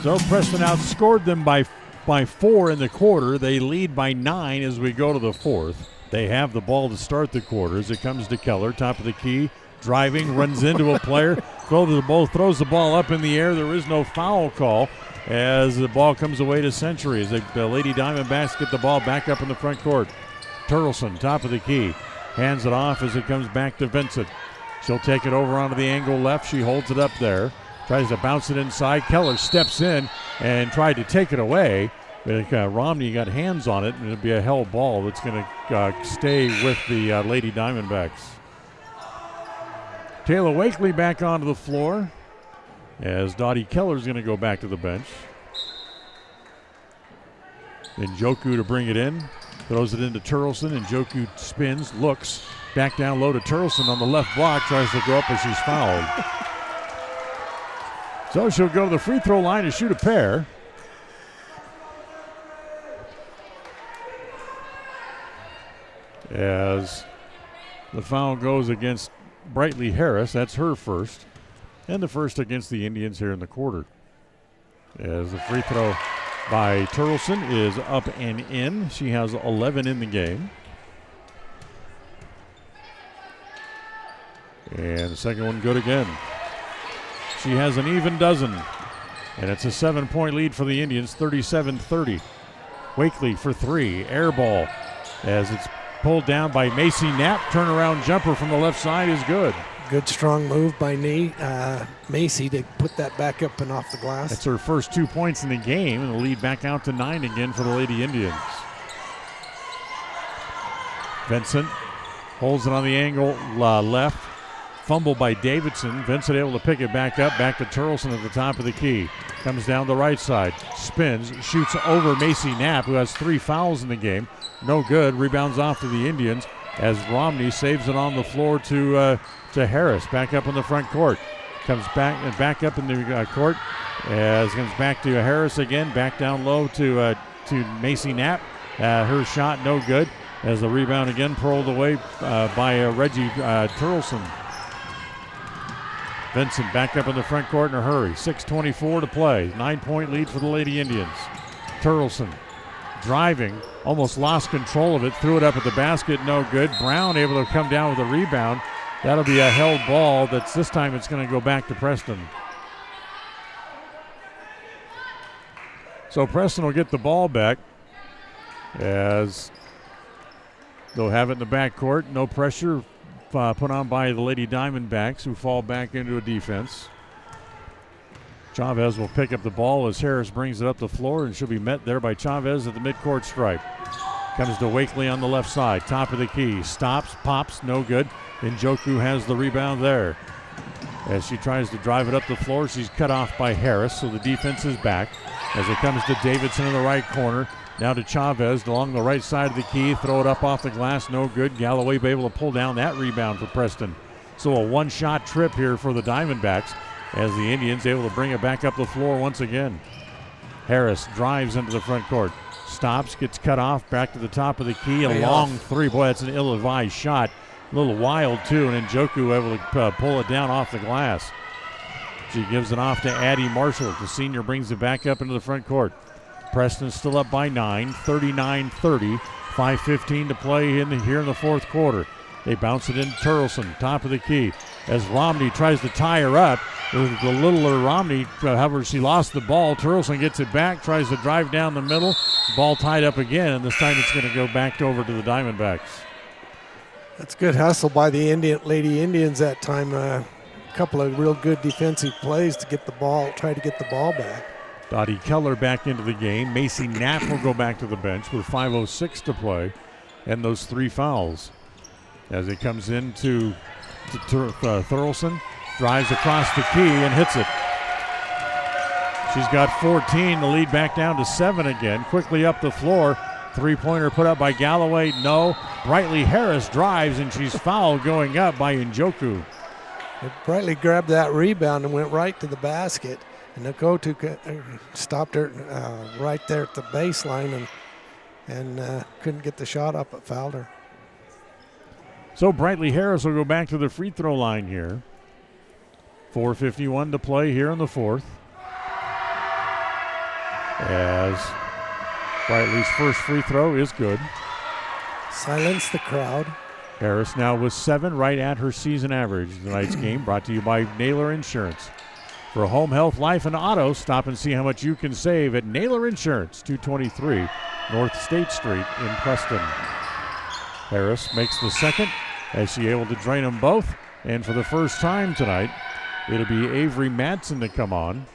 So Preston outscored them by 4 in the quarter. They lead by 9 as we go to the fourth. They have the ball to start the quarter as it comes to Keller, top of the key, driving, runs into a player, throws the ball up in the air. There is no foul call as the ball comes away to Century as the Lady Diamondbacks get the ball back up in the front court. Turleson, top of the key, hands it off as it comes back to Vincent. She'll take it over onto the angle left. She holds it up there. Tries to bounce it inside. Keller steps in and tried to take it away. But Romney got hands on it, and it'll be a held ball that's going to stay with the Lady Diamondbacks. Kayla Wakely back onto the floor as Dottie Keller's going to go back to the bench. Njoku to bring it in. Throws it into Turleson, and Njoku spins, looks, back down low to Turleson on the left block, tries to go up, but she's fouled. So she'll go to the free throw line to shoot a pair. As the foul goes against Brightly Harris, that's her first, and the first against the Indians here in the quarter. As the free throw by Turleson is up and in. She has 11 in the game. And the second one good again. She has an even dozen. And it's a 7-point lead for the Indians, 37-30. Wakely for three, air ball. As it's pulled down by Macy Knapp. Turnaround jumper from the left side is good. Good strong move by Macy to put that back up and off the glass. That's her first 2 points in the game, and the lead back out to 9 again for the Lady Indians. Vincent holds it on the angle left. Fumble by Davidson. Vincent able to pick it back up. Back to Turleson at the top of the key. Comes down the right side. Spins. Shoots over Macy Knapp, who has 3 fouls in the game. No good. Rebounds off to the Indians as Romney saves it on the floor to Harris. Back up in the front court. Comes back up in the court. As comes back to Harris again. Back down low to Macy Knapp. Her shot no good. As the rebound again pulled away by Reggie Turleson. Vincent back up in the front court in a hurry. 6:24 to play. 9-point lead for the Lady Indians. Turleson driving, almost lost control of it, threw it up at the basket, no good. Brown able to come down with a rebound. That'll be a held ball. This time it's going to go back to Preston. So Preston will get the ball back as they'll have it in the backcourt. No pressure put on by the Lady Diamondbacks, who fall back into a defense. Chavez will pick up the ball as Harris brings it up the floor, and she'll be met there by Chavez at the midcourt stripe. Comes to Wakely on the left side, top of the key. Stops, pops, no good. Njoku has the rebound there. As she tries to drive it up the floor, she's cut off by Harris, so the defense is back. As it comes to Davidson in the right corner. Now to Chavez along the right side of the key. Throw it up off the glass, no good. Galloway be able to pull down that rebound for Preston. So a one-shot trip here for the Diamondbacks as the Indians able to bring it back up the floor once again. Harris drives into the front court. Stops, gets cut off, back to the top of the key. A long three. Boy, that's an ill-advised shot. A little wild, too, and Njoku able to pull it down off the glass. She gives it off to Addie Marshall. The senior brings it back up into the front court. Preston still up by 9, 39-30. 5:15 to play here in the fourth quarter. They bounce it in Turleson, top of the key. As Romney tries to tie her up, the littler Romney, however, she lost the ball. Turleson gets it back, tries to drive down the middle. Ball tied up again, and this time it's going to go back over to the Diamondbacks. That's good hustle by the Lady Indians that time. A couple of real good defensive plays to get the ball, try to get the ball back. Dottie Keller back into the game. Macy Knapp will go back to the bench with 5:06 to play and those 3 fouls. As it comes in to Turleson, drives across the key and hits it. She's got 14, the lead back down to 7 again. Quickly up the floor. 3-pointer put up by Galloway, no. Brightly Harris drives, and she's fouled going up by Njoku. Brightly grabbed that rebound and went right to the basket. And Nakotu stopped her right there at the baseline and couldn't get the shot up, but fouled her. So Brightly Harris will go back to the free throw line here. 4:51 to play here in the fourth. As Brightly's first free throw is good. Silence the crowd. Harris now with 7, right at her season average. Tonight's game brought to you by Naylor Insurance. For home, health, life, and auto, stop and see how much you can save at Naylor Insurance, 223 North State Street in Preston. Harris makes the second as she able to drain them both. And for the first time tonight, it'll be Avery Madsen to come on.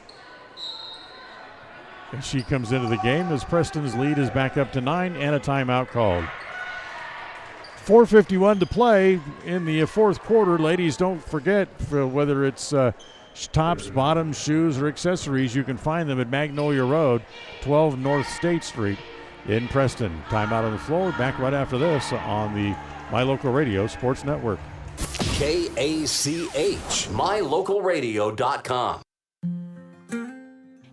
And she comes into the game as Preston's lead is back up to 9 and a timeout called. 4:51 to play in the fourth quarter. Ladies, don't forget, whether it's tops, bottoms, shoes, or accessories, you can find them at Magnolia Road, 12 North State Street in Preston. Timeout on the floor. Back right after this on the My Local Radio Sports Network. KACH, mylocalradio.com.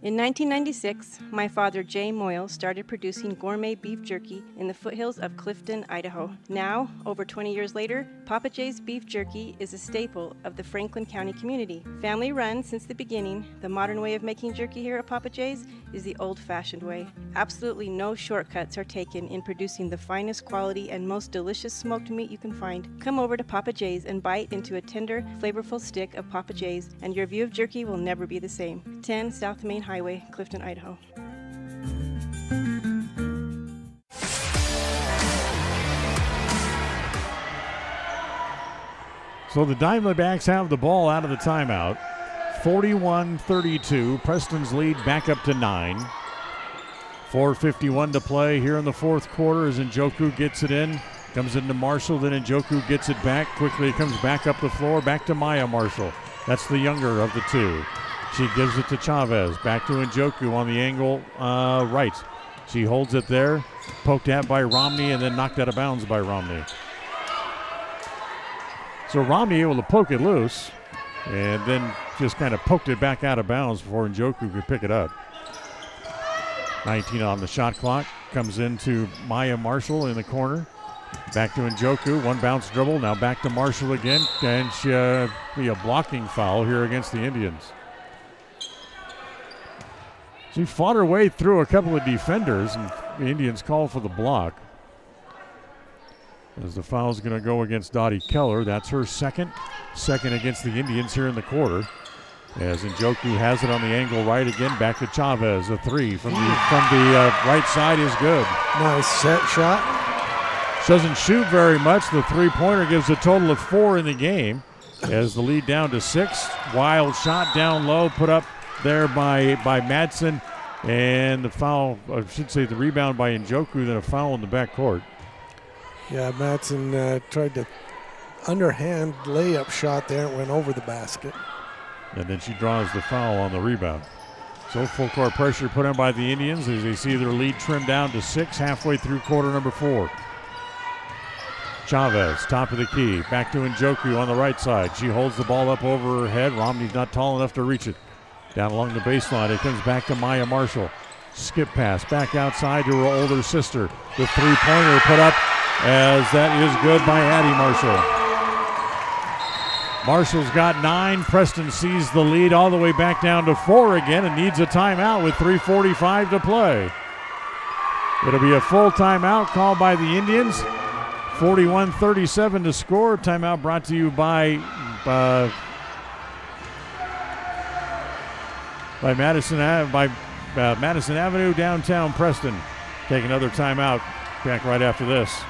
In 1996, my father, Jay Moyle, started producing gourmet beef jerky in the foothills of Clifton, Idaho. Now, over 20 years later, Papa Jay's beef jerky is a staple of the Franklin County community. Family run since the beginning, the modern way of making jerky here at Papa Jay's is the old-fashioned way. Absolutely no shortcuts are taken in producing the finest quality and most delicious smoked meat you can find. Come over to Papa Jay's and bite into a tender, flavorful stick of Papa Jay's, and your view of jerky will never be the same. 10 South Main Highway, Clifton, Idaho. So the Diamondbacks have the ball out of the timeout. 41-32. Preston's lead back up to 9. 4:51 to play here in the fourth quarter as Njoku gets it in. Comes into Marshall, then Njoku gets it back. Quickly it comes back up the floor, back to Maya Marshall. That's the younger of the two. She gives it to Chavez. Back to Njoku on the angle right. She holds it there. Poked at by Romney and then knocked out of bounds by Romney. So Romney able to poke it loose and then just kind of poked it back out of bounds before Njoku could pick it up. 19 on the shot clock. Comes into Maya Marshall in the corner. Back to Njoku. One bounce dribble. Now back to Marshall again. And she'll be a blocking foul here against the Indians. She fought her way through a couple of defenders, and the Indians call for the block. As the foul's going to go against Dottie Keller. That's her second against the Indians here in the quarter. As Njoku has it on the angle right again, back to Chavez. A three from the right side is good. Nice set shot. She doesn't shoot very much. The three-pointer gives a total of 4 in the game. As the lead down to 6. Wild shot down low, put up there by Madsen. And the foul, I should say the rebound by Njoku, then a foul in the backcourt. Yeah, Madsen tried to underhand layup shot there and went over the basket. And then she draws the foul on the rebound. So full court pressure put on by the Indians as they see their lead trimmed down to 6 halfway through quarter number 4. Chavez, top of the key, back to Njoku on the right side. She holds the ball up over her head. Romney's not tall enough to reach it. Down along the baseline, it comes back to Maya Marshall. Skip pass back outside to her older sister. The three-pointer put up as that is good by Addie Marshall. Marshall's got 9. Preston sees the lead all the way back down to 4 again and needs a timeout with 3:45 to play. It'll be a full timeout called by the Indians. 41-37 to score. Timeout brought to you by Madison Avenue, downtown Preston. Take another timeout. Back right after this.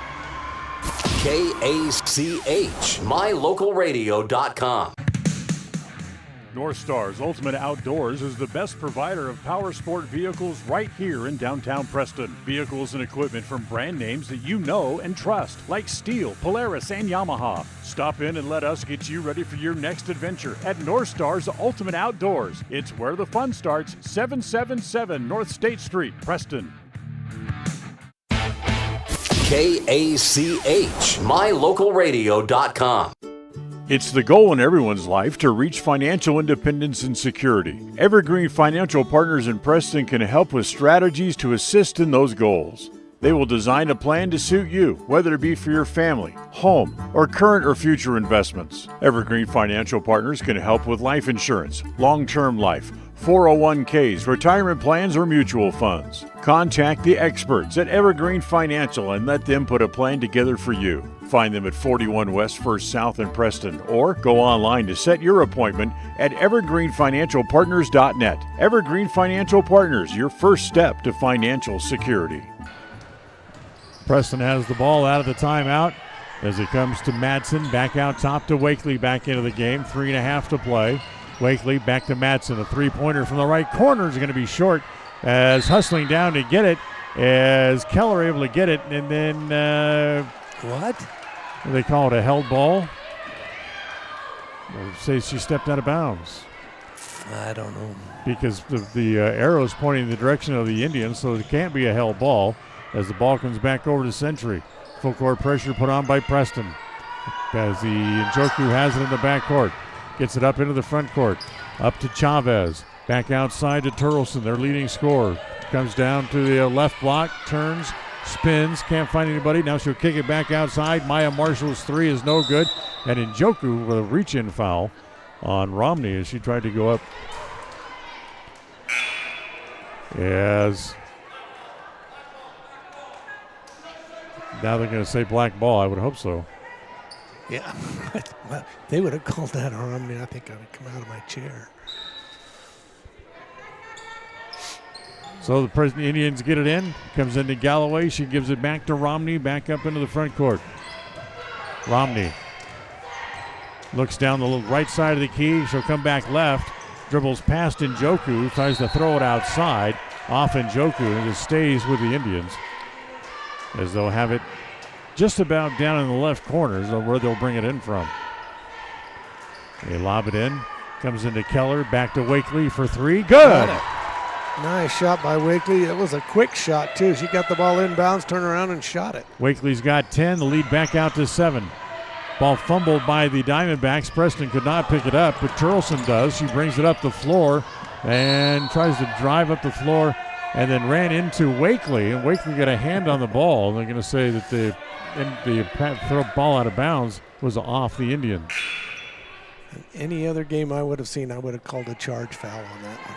KACH, mylocalradio.com. North Star's Ultimate Outdoors is the best provider of power sport vehicles right here in downtown Preston. Vehicles and equipment from brand names that you know and trust, like Steel, Polaris, and Yamaha. Stop in and let us get you ready for your next adventure at North Star's Ultimate Outdoors. It's where the fun starts, 777 North State Street, Preston. KACH, mylocalradio.com. It's the goal in everyone's life to reach financial independence and security. Evergreen Financial Partners in Preston can help with strategies to assist in those goals. They will design a plan to suit you, whether it be for your family, home, or current or future investments. Evergreen Financial Partners can help with life insurance, long-term life, 401ks, retirement plans, or mutual funds. Contact the experts at Evergreen Financial and let them put a plan together for you. Find them at 41 West 1st South in Preston or go online to set your appointment at evergreenfinancialpartners.net. Evergreen Financial Partners, your first step to financial security. Preston has the ball out of the timeout as it comes to Madsen. Back out top to Wakely back into the game. 3.5 to play. Wakely back to Madsen. A three-pointer from the right corner is going to be short as hustling down to get it as Keller able to get it. And then They call it a held ball. Or say she stepped out of bounds. I don't know. Because the arrow is pointing in the direction of the Indians, so it can't be a held ball as the ball comes back over to Century. Full court pressure put on by Preston as the Njoku has it in the back court. Gets it up into the front court. Up to Chavez. Back outside to Turleson, their leading scorer. Comes down to the left block, turns, spins, can't find anybody. Now she'll kick it back outside. Maya Marshall's three is no good. And Njoku with a reach-in foul on Romney as she tried to go up. As now they're going to say black ball. I would hope so. Yeah. Well, they would have called that on Romney. I think I would come out of my chair. So the Preston Indians get it in. Comes into Galloway. She gives it back to Romney. Back up into the front court. Romney looks down the right side of the key. She'll come back left. Dribbles past Njoku. Tries to throw it outside. Off Njoku. And it stays with the Indians. As they'll have it just about down in the left corner. So where they'll bring it in from. They lob it in. Comes into Keller. Back to Wakely for three. Good. Nice shot by Wakely. It was a quick shot, too. She got the ball inbounds, turned around, and shot it. Wakely's got 10. The lead back out to 7. Ball fumbled by the Diamondbacks. Preston could not pick it up, but Turleson does. She brings it up the floor and tries to drive up the floor and then ran into Wakely. And Wakely got a hand on the ball. And they're going to say that the throw ball out of bounds was off the Indians. Any other game I would have seen, I would have called a charge foul on that one.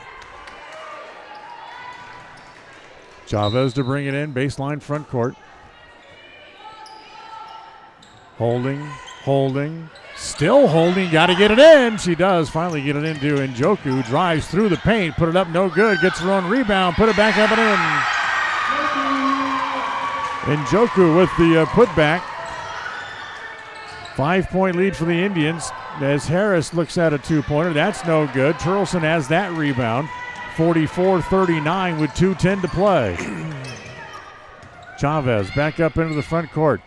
Chavez to bring it in, baseline front court. Holding, still holding, got to get it in. She does finally get it into Njoku, drives through the paint, put it up, no good, gets her own rebound, put it back up and in. Njoku with the putback. 5-point lead for the Indians as Harris looks at a two-pointer. That's no good. Turleson has that rebound. 44-39 with 2:10 to play. Chavez back up into the front court.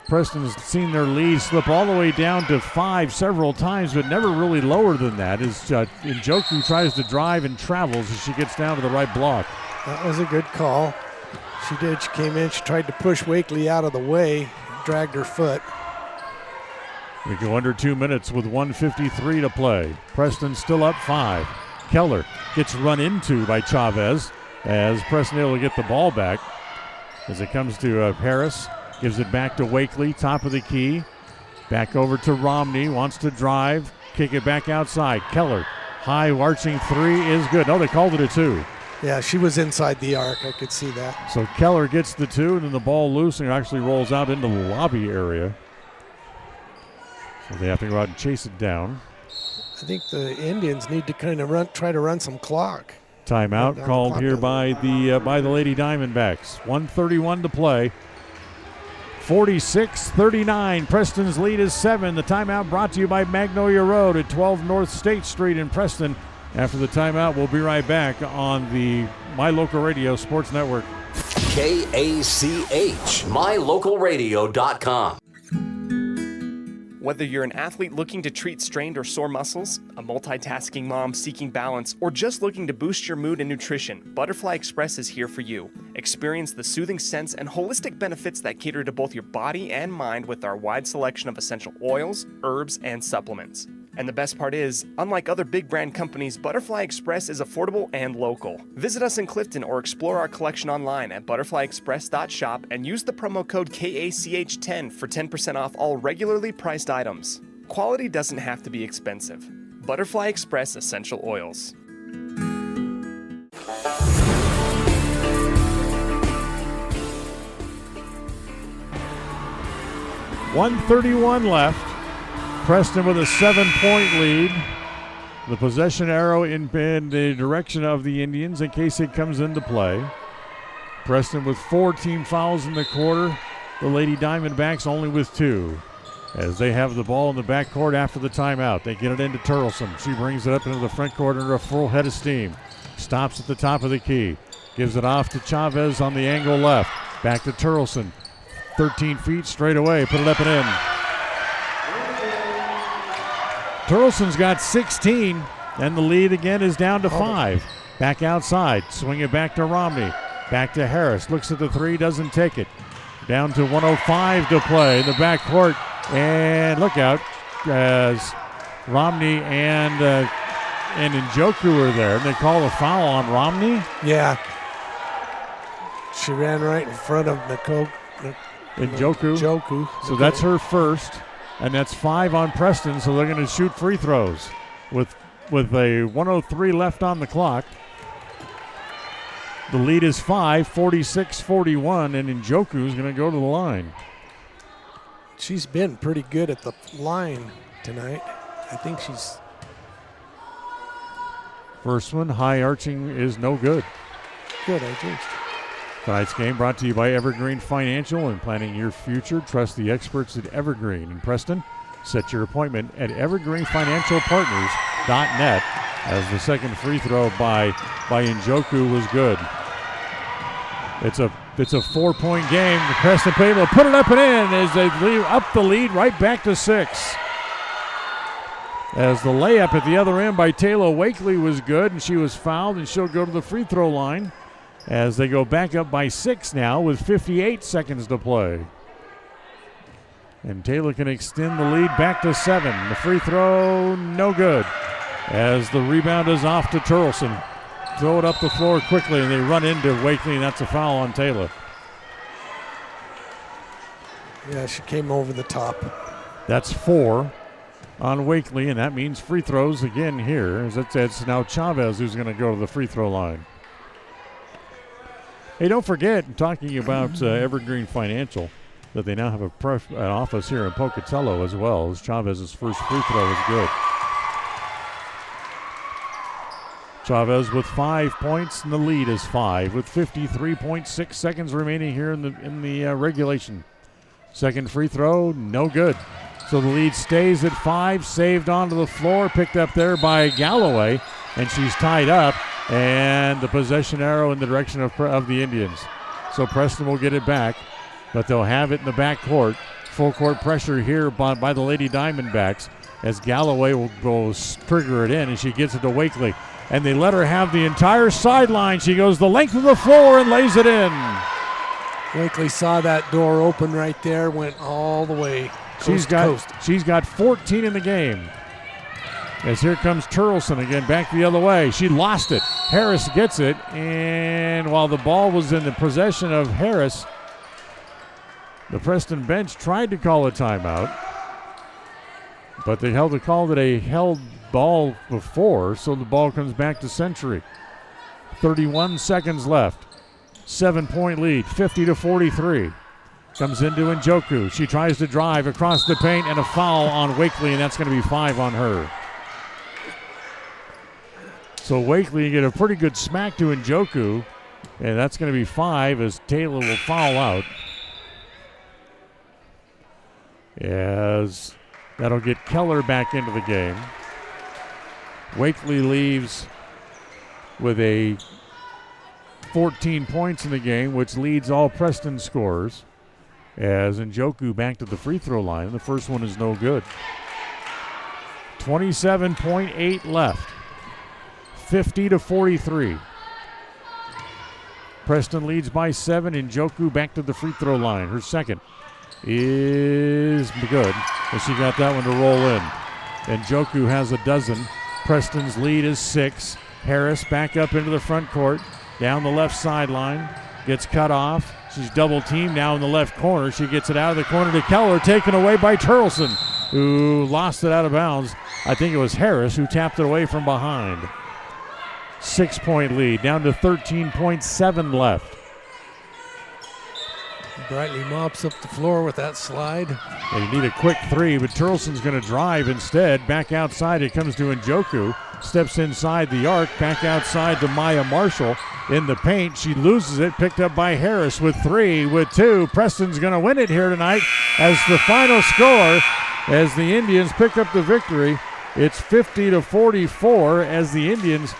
Preston's seen their lead slip all the way down to 5 several times, but never really lower than that. As Njoku tries to drive and travels as she gets down to the right block. That was a good call. She did. She came in. She tried to push Wakely out of the way, dragged her foot. We go under 2 minutes with 1:53 to play. Preston still up 5. Keller gets run into by Chavez as Preston able to get the ball back. As it comes to Harris, gives it back to Wakely, top of the key. Back over to Romney, wants to drive, kick it back outside. Keller, high arching three is good. No, they called it a 2. Yeah, she was inside the arc. I could see that. So Keller gets the 2, and then the ball loose and actually rolls out into the lobby area. So they have to go out and chase it down. I think the Indians need to kind of try to run some clock. Timeout called here by the Lady Diamondbacks. 1:31 to play. 46-39. Preston's lead is 7. The timeout brought to you by Magnolia Road at 12 North State Street in Preston. After the timeout, we'll be right back on the My Local Radio Sports Network. KACH, mylocalradio.com. Whether you're an athlete looking to treat strained or sore muscles, a multitasking mom seeking balance, or just looking to boost your mood and nutrition, Butterfly Express is here for you. Experience the soothing scents and holistic benefits that cater to both your body and mind with our wide selection of essential oils, herbs, and supplements. And the best part is, unlike other big brand companies, Butterfly Express is affordable and local. Visit us in Clifton or explore our collection online at butterflyexpress.shop and use the promo code KACH10 for 10% off all regularly priced items. Quality doesn't have to be expensive. Butterfly Express Essential Oils. .131 left. Preston with a 7-point lead. The possession arrow in the direction of the Indians in case it comes into play. Preston with 4 team fouls in the quarter. The Lady Diamondbacks only with 2. As they have the ball in the backcourt after the timeout. They get it into Turleson. She brings it up into the front court under a full head of steam. Stops at the top of the key. Gives it off to Chavez on the angle left. Back to Turleson. 13 feet straight away. Put it up and in. Turleson's got 16, and the lead again is down to 5. Back outside. Swing it back to Romney. Back to Harris. Looks at the three. Doesn't take it. Down to 1:05 to play in the backcourt. And look out as Romney and Njoku are there. They call a foul on Romney. Yeah. She ran right in front of Njoku. So that's her first. And that's 5 on Preston, so they're going to shoot free throws with a 1:03 left on the clock. The lead is 5, 46-41, and Njoku is going to go to the line. She's been pretty good at the line tonight. I think she's... First one, high arching, is no good. Good, I think. Tonight's game brought to you by Evergreen Financial and planning your future. Trust the experts at Evergreen. In Preston, set your appointment at evergreenfinancialpartners.net as the second free throw by Njoku was good. It's a 4-point game. The Preston able to put it up and in as they up the lead right back to 6. As the layup at the other end by Taylor Wakely was good, and she was fouled, and she'll go to the free throw line as they go back up by 6 now with 58 seconds to play. And Taylor can extend the lead back to 7. The free throw, no good. As the rebound is off to Turleson. Throw it up the floor quickly, and they run into Wakely, and that's a foul on Taylor. Yeah, she came over the top. That's 4 on Wakely, and that means free throws again here. As it's now Chavez who's going to go to the free throw line. Hey, don't forget, talking about Evergreen Financial, that they now have an office here in Pocatello as well, as Chavez's first free throw is good. Chavez with 5 points, and the lead is 5 with 53.6 seconds remaining here in the regulation. Second free throw, no good. So the lead stays at 5, saved onto the floor, picked up there by Galloway, and she's tied up. And the possession arrow in the direction of the Indians. So Preston will get it back, but they'll have it in the backcourt. Full court pressure here by the Lady Diamondbacks as Galloway will trigger it in, and she gets it to Wakely. And they let her have the entire sideline. She goes the length of the floor and lays it in. Wakely saw that door open right there, went all the way coast to coast. She's got 14 in the game. As here comes Turleson again, back the other way. She lost it. Harris gets it, and while the ball was in the possession of Harris, the Preston bench tried to call a timeout, but they called it a held ball before, so the ball comes back to Century. 31 seconds left. 7-point lead, 50-43. Comes into Njoku. She tries to drive across the paint, and a foul on Wakely, and that's going to be 5 on her. So Wakely get a pretty good smack to Njoku, and that's going to be 5 as Taylor will foul out. As that'll get Keller back into the game. Wakely leaves with 14 points in the game, which leads all Preston scorers. As Njoku back to the free throw line. The first one is no good. 27.8 left. 50-43. Preston leads by 7. Njoku back to the free throw line. Her second is good, and she got that one to roll in. Njoku has a dozen. Preston's lead is 6. Harris back up into the front court, down the left sideline, gets cut off. She's double teamed now in the left corner. She gets it out of the corner to Keller, taken away by Turleson, who lost it out of bounds. I think it was Harris who tapped it away from behind. 6-point lead, down to 13.7 left. Brightly mops up the floor with that slide. They need a quick 3, but Turleson's going to drive instead. Back outside, it comes to Njoku. Steps inside the arc, back outside to Maya Marshall. In the paint, she loses it, picked up by Harris with 3, with 2. Preston's going to win it here tonight as the final score, as the Indians pick up the victory. It's 50-44 as the Indians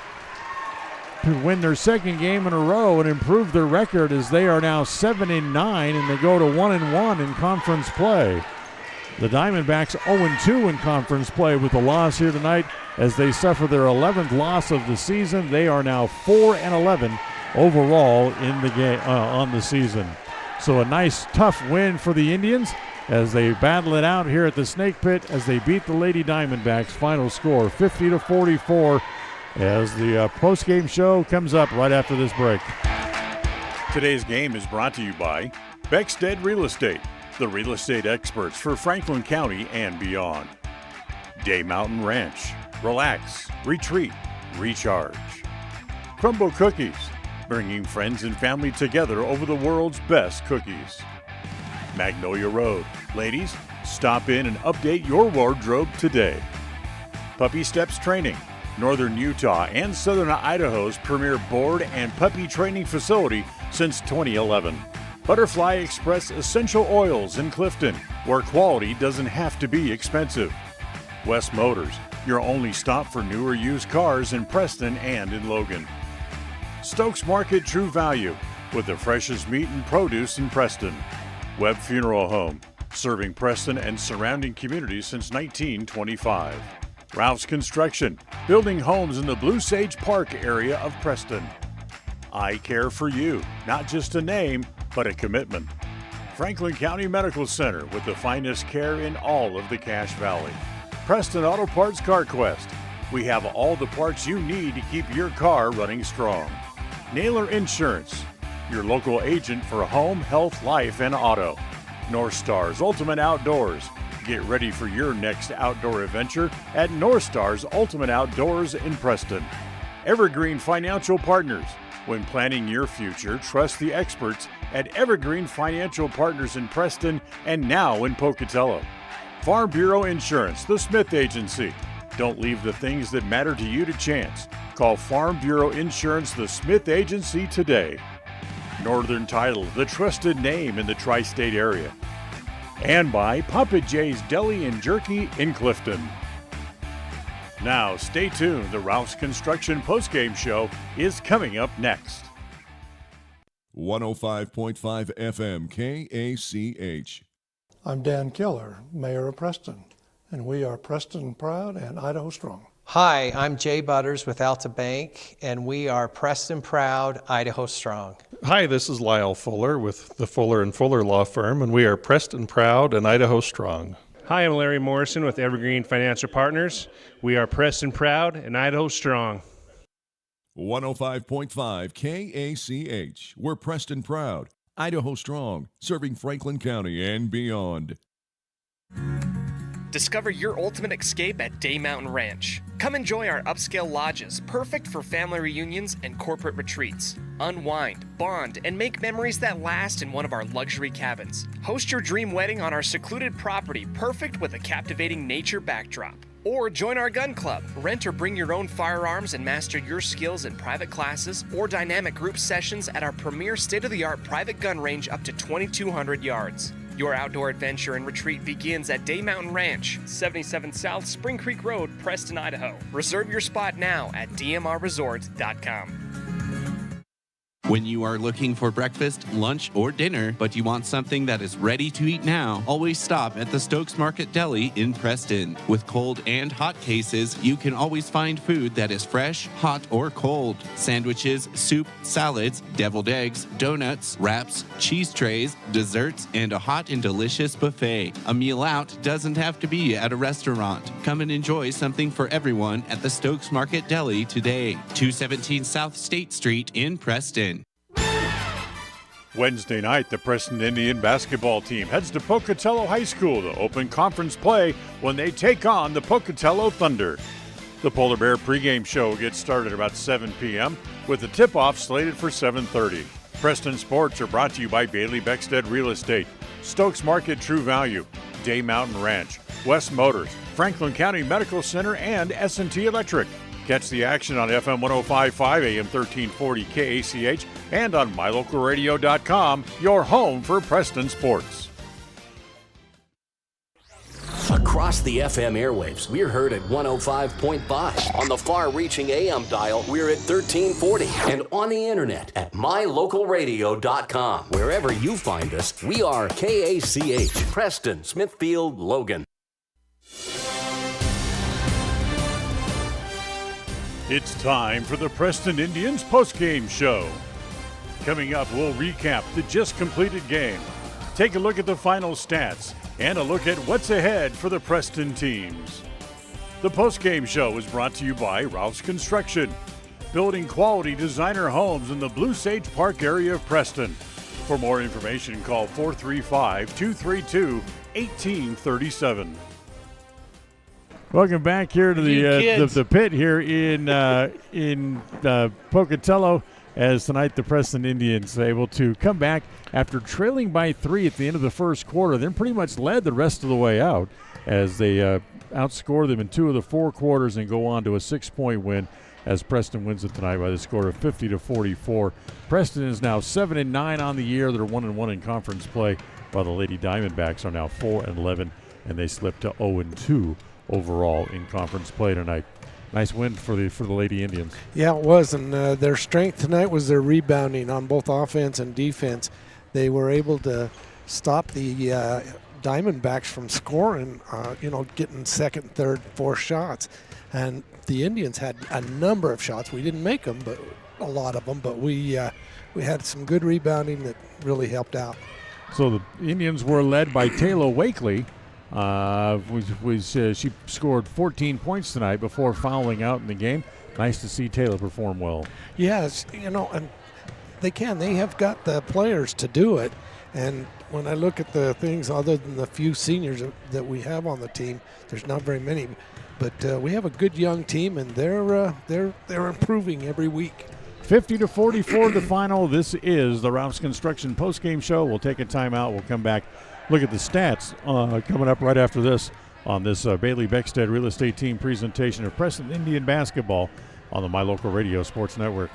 win their second game in a row and improve their record as they are now 7-9 and they go to 1-1 in conference play. The Diamondbacks 0-2 in conference play with a loss here tonight as they suffer their 11th loss of the season. They are now 4-11 overall in the game on the season. So a nice, tough win for the Indians as they battle it out here at the Snake Pit as they beat the Lady Diamondbacks. Final score 50-44 as the post-game show comes up right after this break. Today's game is brought to you by Beckstead Real Estate, the real estate experts for Franklin County and beyond. Day Mountain Ranch, relax, retreat, recharge. Crumble Cookies, bringing friends and family together over the world's best cookies. Magnolia Road, ladies, stop in and update your wardrobe today. Puppy Steps Training, Northern Utah and Southern Idaho's premier board and puppy training facility since 2011. Butterfly Express Essential Oils in Clifton, where quality doesn't have to be expensive. West Motors, your only stop for new or used cars in Preston and in Logan. Stokes Market True Value, with the freshest meat and produce in Preston. Webb Funeral Home, serving Preston and surrounding communities since 1925. Ralph's Construction, building homes in the Blue Sage Park area of Preston. I Care for You, not just a name, but a commitment. Franklin County Medical Center, with the finest care in all of the Cache Valley. Preston Auto Parts CarQuest, we have all the parts you need to keep your car running strong. Naylor Insurance, your local agent for home, health, life, and auto. North Stars Ultimate Outdoors, get ready for your next outdoor adventure at North Stars Ultimate Outdoors in Preston. Evergreen Financial Partners, when planning your future, trust the experts at Evergreen Financial Partners in Preston and now in Pocatello. Farm Bureau Insurance, the Smith Agency. Don't leave the things that matter to you to chance. Call Farm Bureau Insurance, the Smith Agency today. Northern Title, the trusted name in the tri-state area. And by Papa J's Deli and Jerky in Clifton. Now, stay tuned. The Ralph's Construction postgame show is coming up next. 105.5 FM KACH. I'm Dan Keller, Mayor of Preston, and we are Preston Proud and Idaho Strong. Hi, I'm Jay Butters with Alta Bank, and we are Preston Proud, Idaho Strong. Hi, this is Lyle Fuller with the Fuller & Fuller Law Firm, and we are Preston Proud and Idaho Strong. Hi, I'm Larry Morrison with Evergreen Financial Partners. We are Preston Proud and Idaho Strong. 105.5 KACH. We're Preston Proud, Idaho Strong, serving Franklin County and beyond. Discover your ultimate escape at Day Mountain Ranch. Come enjoy our upscale lodges, perfect for family reunions and corporate retreats. Unwind, bond, and make memories that last in one of our luxury cabins. Host your dream wedding on our secluded property, perfect with a captivating nature backdrop. Or join our gun club. Rent or bring your own firearms and master your skills in private classes or dynamic group sessions at our premier state-of-the-art private gun range up to 2,200 yards. Your outdoor adventure and retreat begins at Day Mountain Ranch, 77 South Spring Creek Road, Preston, Idaho. Reserve your spot now at dmrresort.com. When you are looking for breakfast, lunch, or dinner, but you want something that is ready to eat now, always stop at the Stokes Market Deli in Preston. With cold and hot cases, you can always find food that is fresh, hot, or cold. Sandwiches, soup, salads, deviled eggs, donuts, wraps, cheese trays, desserts, and a hot and delicious buffet. A meal out doesn't have to be at a restaurant. Come and enjoy something for everyone at the Stokes Market Deli today. 217 South State Street in Preston. Wednesday night, the Preston Indian basketball team heads to Pocatello High School to open conference play when they take on the Pocatello Thunder. The Polar Bear pregame show gets started about 7 p.m. with the tip-off slated for 7:30. Preston Sports are brought to you by Bailey Beckstead Real Estate, Stokes Market True Value, Day Mountain Ranch, West Motors, Franklin County Medical Center, and S&T Electric. Catch the action on FM 105.5, AM 1340 KACH, and on MyLocalRadio.com, your home for Preston sports. Across the FM airwaves, we're heard at 105.5. On the far-reaching AM dial, we're at 1340. And on the internet at mylocalradio.com. Wherever you find us, we are KACH, Preston, Smithfield, Logan. It's time for the Preston Indians postgame show. Coming up, we'll recap the just completed game, take a look at the final stats, and a look at what's ahead for the Preston teams. The postgame show is brought to you by Ralph's Construction, building quality designer homes in the Blue Sage Park area of Preston. For more information, call 435-232-1837. Welcome back here to the pit here in Pocatello, as tonight the Preston Indians able to come back after trailing by 3 at the end of the first quarter. Then pretty much led the rest of the way out as they outscore them in 2 of the 4 quarters and go on to a 6-point win as Preston wins it tonight by the score of 50-44. Preston is now 7-9 on the year. They're 1-1 in conference play, while the Lady Diamondbacks are now 4-11, and they slipped to 0-2 overall in conference play tonight. Nice win for the Lady Indians. Yeah, it was, and their strength tonight was their rebounding on both offense and defense. They were able to stop the Diamondbacks from scoring, getting second, third, fourth shots. And the Indians had a number of shots. We didn't make them, but a lot of them. But we had some good rebounding that really helped out. So the Indians were led by Taylor Wakely. She scored 14 points tonight before fouling out in the game. Nice to see Taylor perform well. Yes, and they can. They have got the players to do it. And when I look at the things, other than the few seniors that we have on the team, there's not very many. But we have a good young team, and they're improving every week. 50-44 the final. This is the Ralph's Construction postgame show. We'll take a timeout. We'll come back. Look at the stats coming up right after this on this Bailey Beckstead Real Estate Team presentation of Preston Indian basketball on the My Local Radio Sports Network.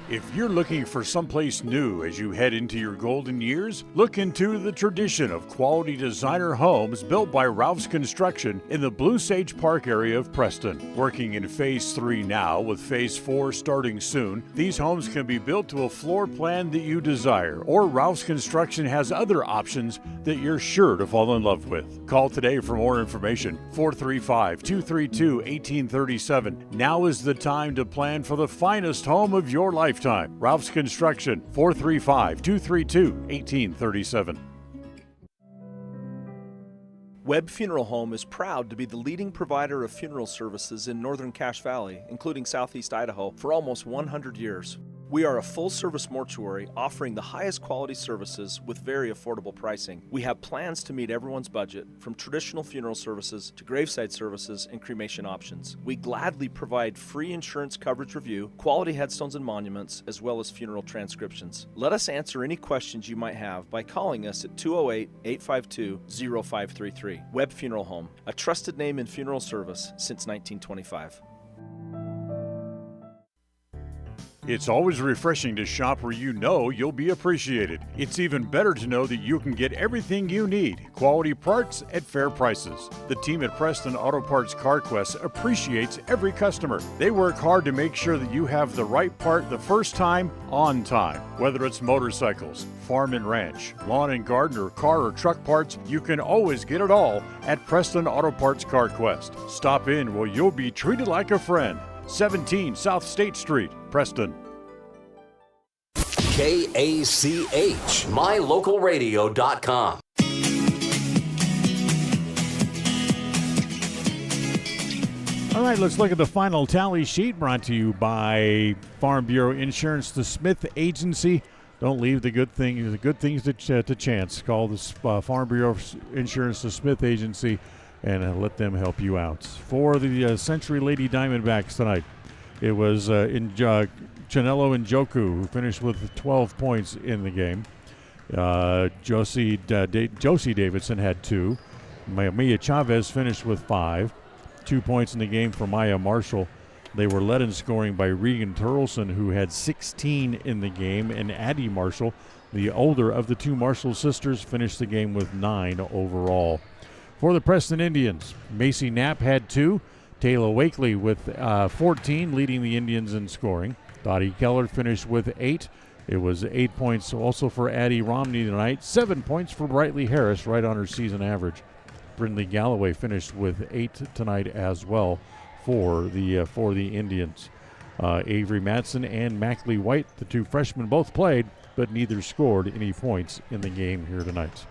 If you're looking for someplace new as you head into your golden years, look into the tradition of quality designer homes built by Ralph's Construction in the Blue Sage Park area of Preston. Working in Phase 3 now, with Phase 4 starting soon, these homes can be built to a floor plan that you desire, or Ralph's Construction has other options that you're sure to fall in love with. Call today for more information, 435-232-1837. Now is the time to plan for the finest home of your lifetime. Ralph's Construction, 435-232-1837. Webb Funeral Home is proud to be the leading provider of funeral services in northern Cache Valley, including southeast Idaho, for almost 100 years. We are a full-service mortuary offering the highest quality services with very affordable pricing. We have plans to meet everyone's budget, from traditional funeral services to graveside services and cremation options. We gladly provide free insurance coverage review, quality headstones and monuments, as well as funeral transcriptions. Let us answer any questions you might have by calling us at 208-852-0533. Webb Funeral Home, a trusted name in funeral service since 1925. It's always refreshing to shop where you know you'll be appreciated. It's even better to know that you can get everything you need, quality parts at fair prices. The team at Preston Auto Parts CarQuest appreciates every customer. They work hard to make sure that you have the right part the first time, on time. Whether it's motorcycles, farm and ranch, lawn and garden, or car or truck parts, you can always get it all at Preston Auto Parts CarQuest. Stop in where you'll be treated like a friend. 17 South State Street, Preston. KACH, mylocalradio.com. All right, let's look at the final tally sheet brought to you by Farm Bureau Insurance, the Smith Agency. Don't leave the good things to chance. Call the Farm Bureau Insurance, the Smith Agency, and let them help you out. For the Century Lady Diamondbacks tonight, it was Chanelo Njoku who finished with 12 points in the game. Josie Davidson had 2. Mia Chavez finished with 5. 2 points in the game for Maya Marshall. They were led in scoring by Regan Turleson, who had 16 in the game, and Addie Marshall, the older of the 2 Marshall sisters, finished the game with 9 overall. For the Preston Indians, Macy Knapp had 2. Taylor Wakely with 14, leading the Indians in scoring. Dottie Keller finished with 8. It was 8 points also for Addie Romney tonight. 7 points for Brightly Harris, right on her season average. Brindley Galloway finished with 8 tonight as well for the Indians. Avery Madsen and Mackley White, the 2 freshmen, both played, but neither scored any points in the game here tonight.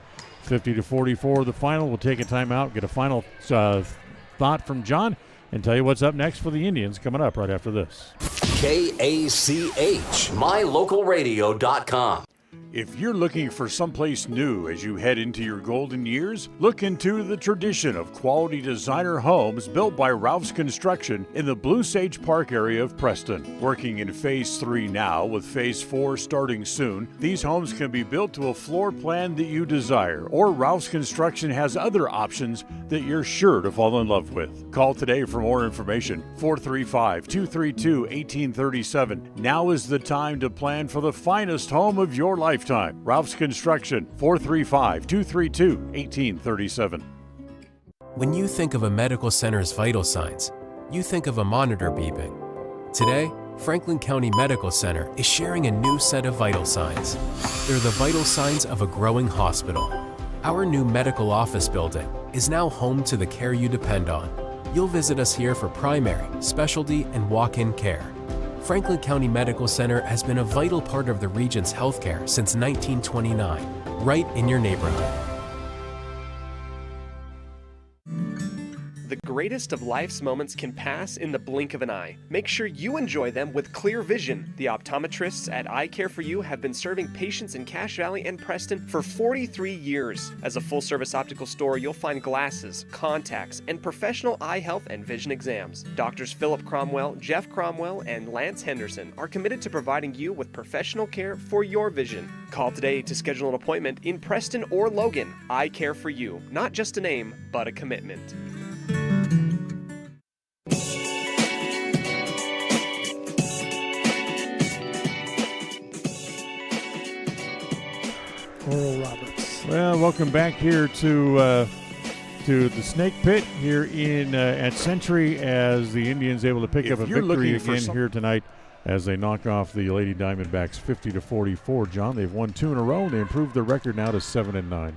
50-44 the final. We'll take a timeout, get a final thought from John, and tell you what's up next for the Indians coming up right after this. KACH, mylocalradio.com. If you're looking for someplace new as you head into your golden years, look into the tradition of quality designer homes built by Ralph's Construction in the Blue Sage Park area of Preston. Working in Phase 3 now, with Phase 4 starting soon, these homes can be built to a floor plan that you desire, or Ralph's Construction has other options that you're sure to fall in love with. Call today for more information, 435-232-1837. Now is the time to plan for the finest home of your lifetime. Ralph's Construction, 435-232-1837. When you think of a medical center's vital signs, you think of a monitor beeping. Today, Franklin County Medical Center is sharing a new set of vital signs. They're the vital signs of a growing hospital. Our new medical office building is now home to the care you depend on. You'll visit us here for primary, specialty, and walk-in care. Franklin County Medical Center has been a vital part of the region's healthcare since 1929, right in your neighborhood. The greatest of life's moments can pass in the blink of an eye. Make sure you enjoy them with clear vision. The optometrists at Eye Care for You have been serving patients in Cache Valley and Preston for 43 years. As a full-service optical store, you'll find glasses, contacts, and professional eye health and vision exams. Doctors Philip Cromwell, Jeff Cromwell, and Lance Henderson are committed to providing you with professional care for your vision. Call today to schedule an appointment in Preston or Logan. Eye Care for You. Not just a name, but a commitment. Oral Roberts. Well, welcome back here to the Snake Pit here in at Century, as the Indians able to pick up a victory again here tonight as they knock off the Lady Diamondbacks 50-44. John, they've won 2 in a row. They improved their record now to 7-9.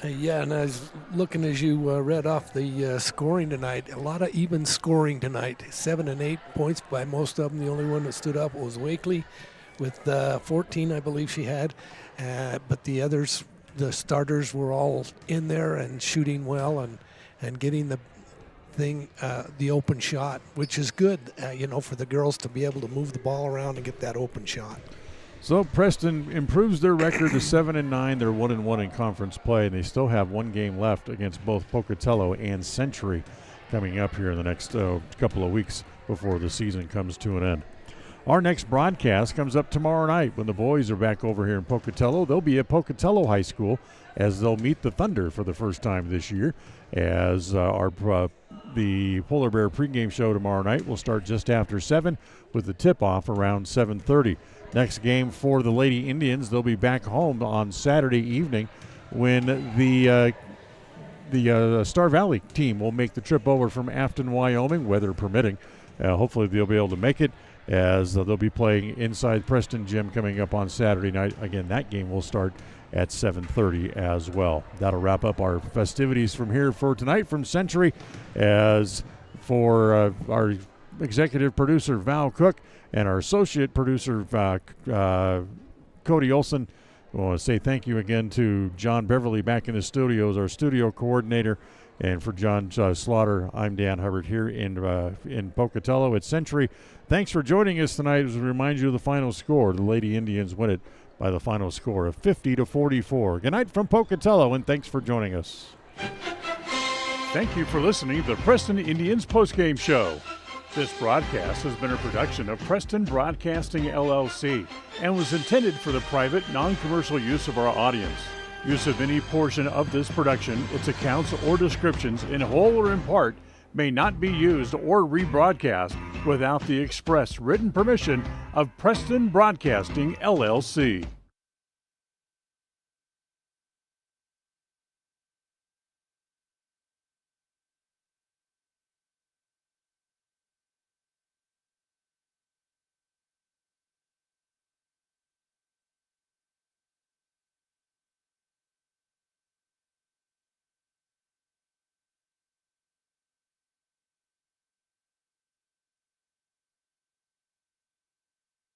Yeah, and I was looking as you read off the scoring tonight, a lot of even scoring tonight. 7 and 8 points by most of them. The only one that stood up was Wakely with 14, I believe she had. But the others, the starters, were all in there and shooting well and getting the open shot, which is good, for the girls to be able to move the ball around and get that open shot. So Preston improves their record to 7-9. They're 1-1 in conference play, and they still have one game left against both Pocatello and Century coming up here in the next couple of weeks before the season comes to an end. Our next broadcast comes up tomorrow night when the boys are back over here in Pocatello. They'll be at Pocatello High School as they'll meet the Thunder for the first time this year, as the Polar Bear pregame show tomorrow night will start just after 7 with the tip-off around 7:30. Next game for the Lady Indians, they'll be back home on Saturday evening when the Star Valley team will make the trip over from Afton, Wyoming, weather permitting. Hopefully they'll be able to make it, as they'll be playing inside Preston Gym coming up on Saturday night. Again, that game will start at 7:30 as well. That'll wrap up our festivities from here for tonight from Century. As for our executive producer, Val Cook, and our associate producer, Cody Olson, I want to say thank you again to John Beverly back in the studios, our studio coordinator. And for John Slaughter, I'm Dan Hubbard here in Pocatello at Century. Thanks for joining us tonight. As we remind you of the final score, the Lady Indians win it by the final score of 50-44. Good night from Pocatello, and thanks for joining us. Thank you for listening to the Preston Indians postgame show. This broadcast has been a production of Preston Broadcasting, LLC, and was intended for the private, non-commercial use of our audience. Use of any portion of this production, its accounts or descriptions, in whole or in part, may not be used or rebroadcast without the express written permission of Preston Broadcasting, LLC.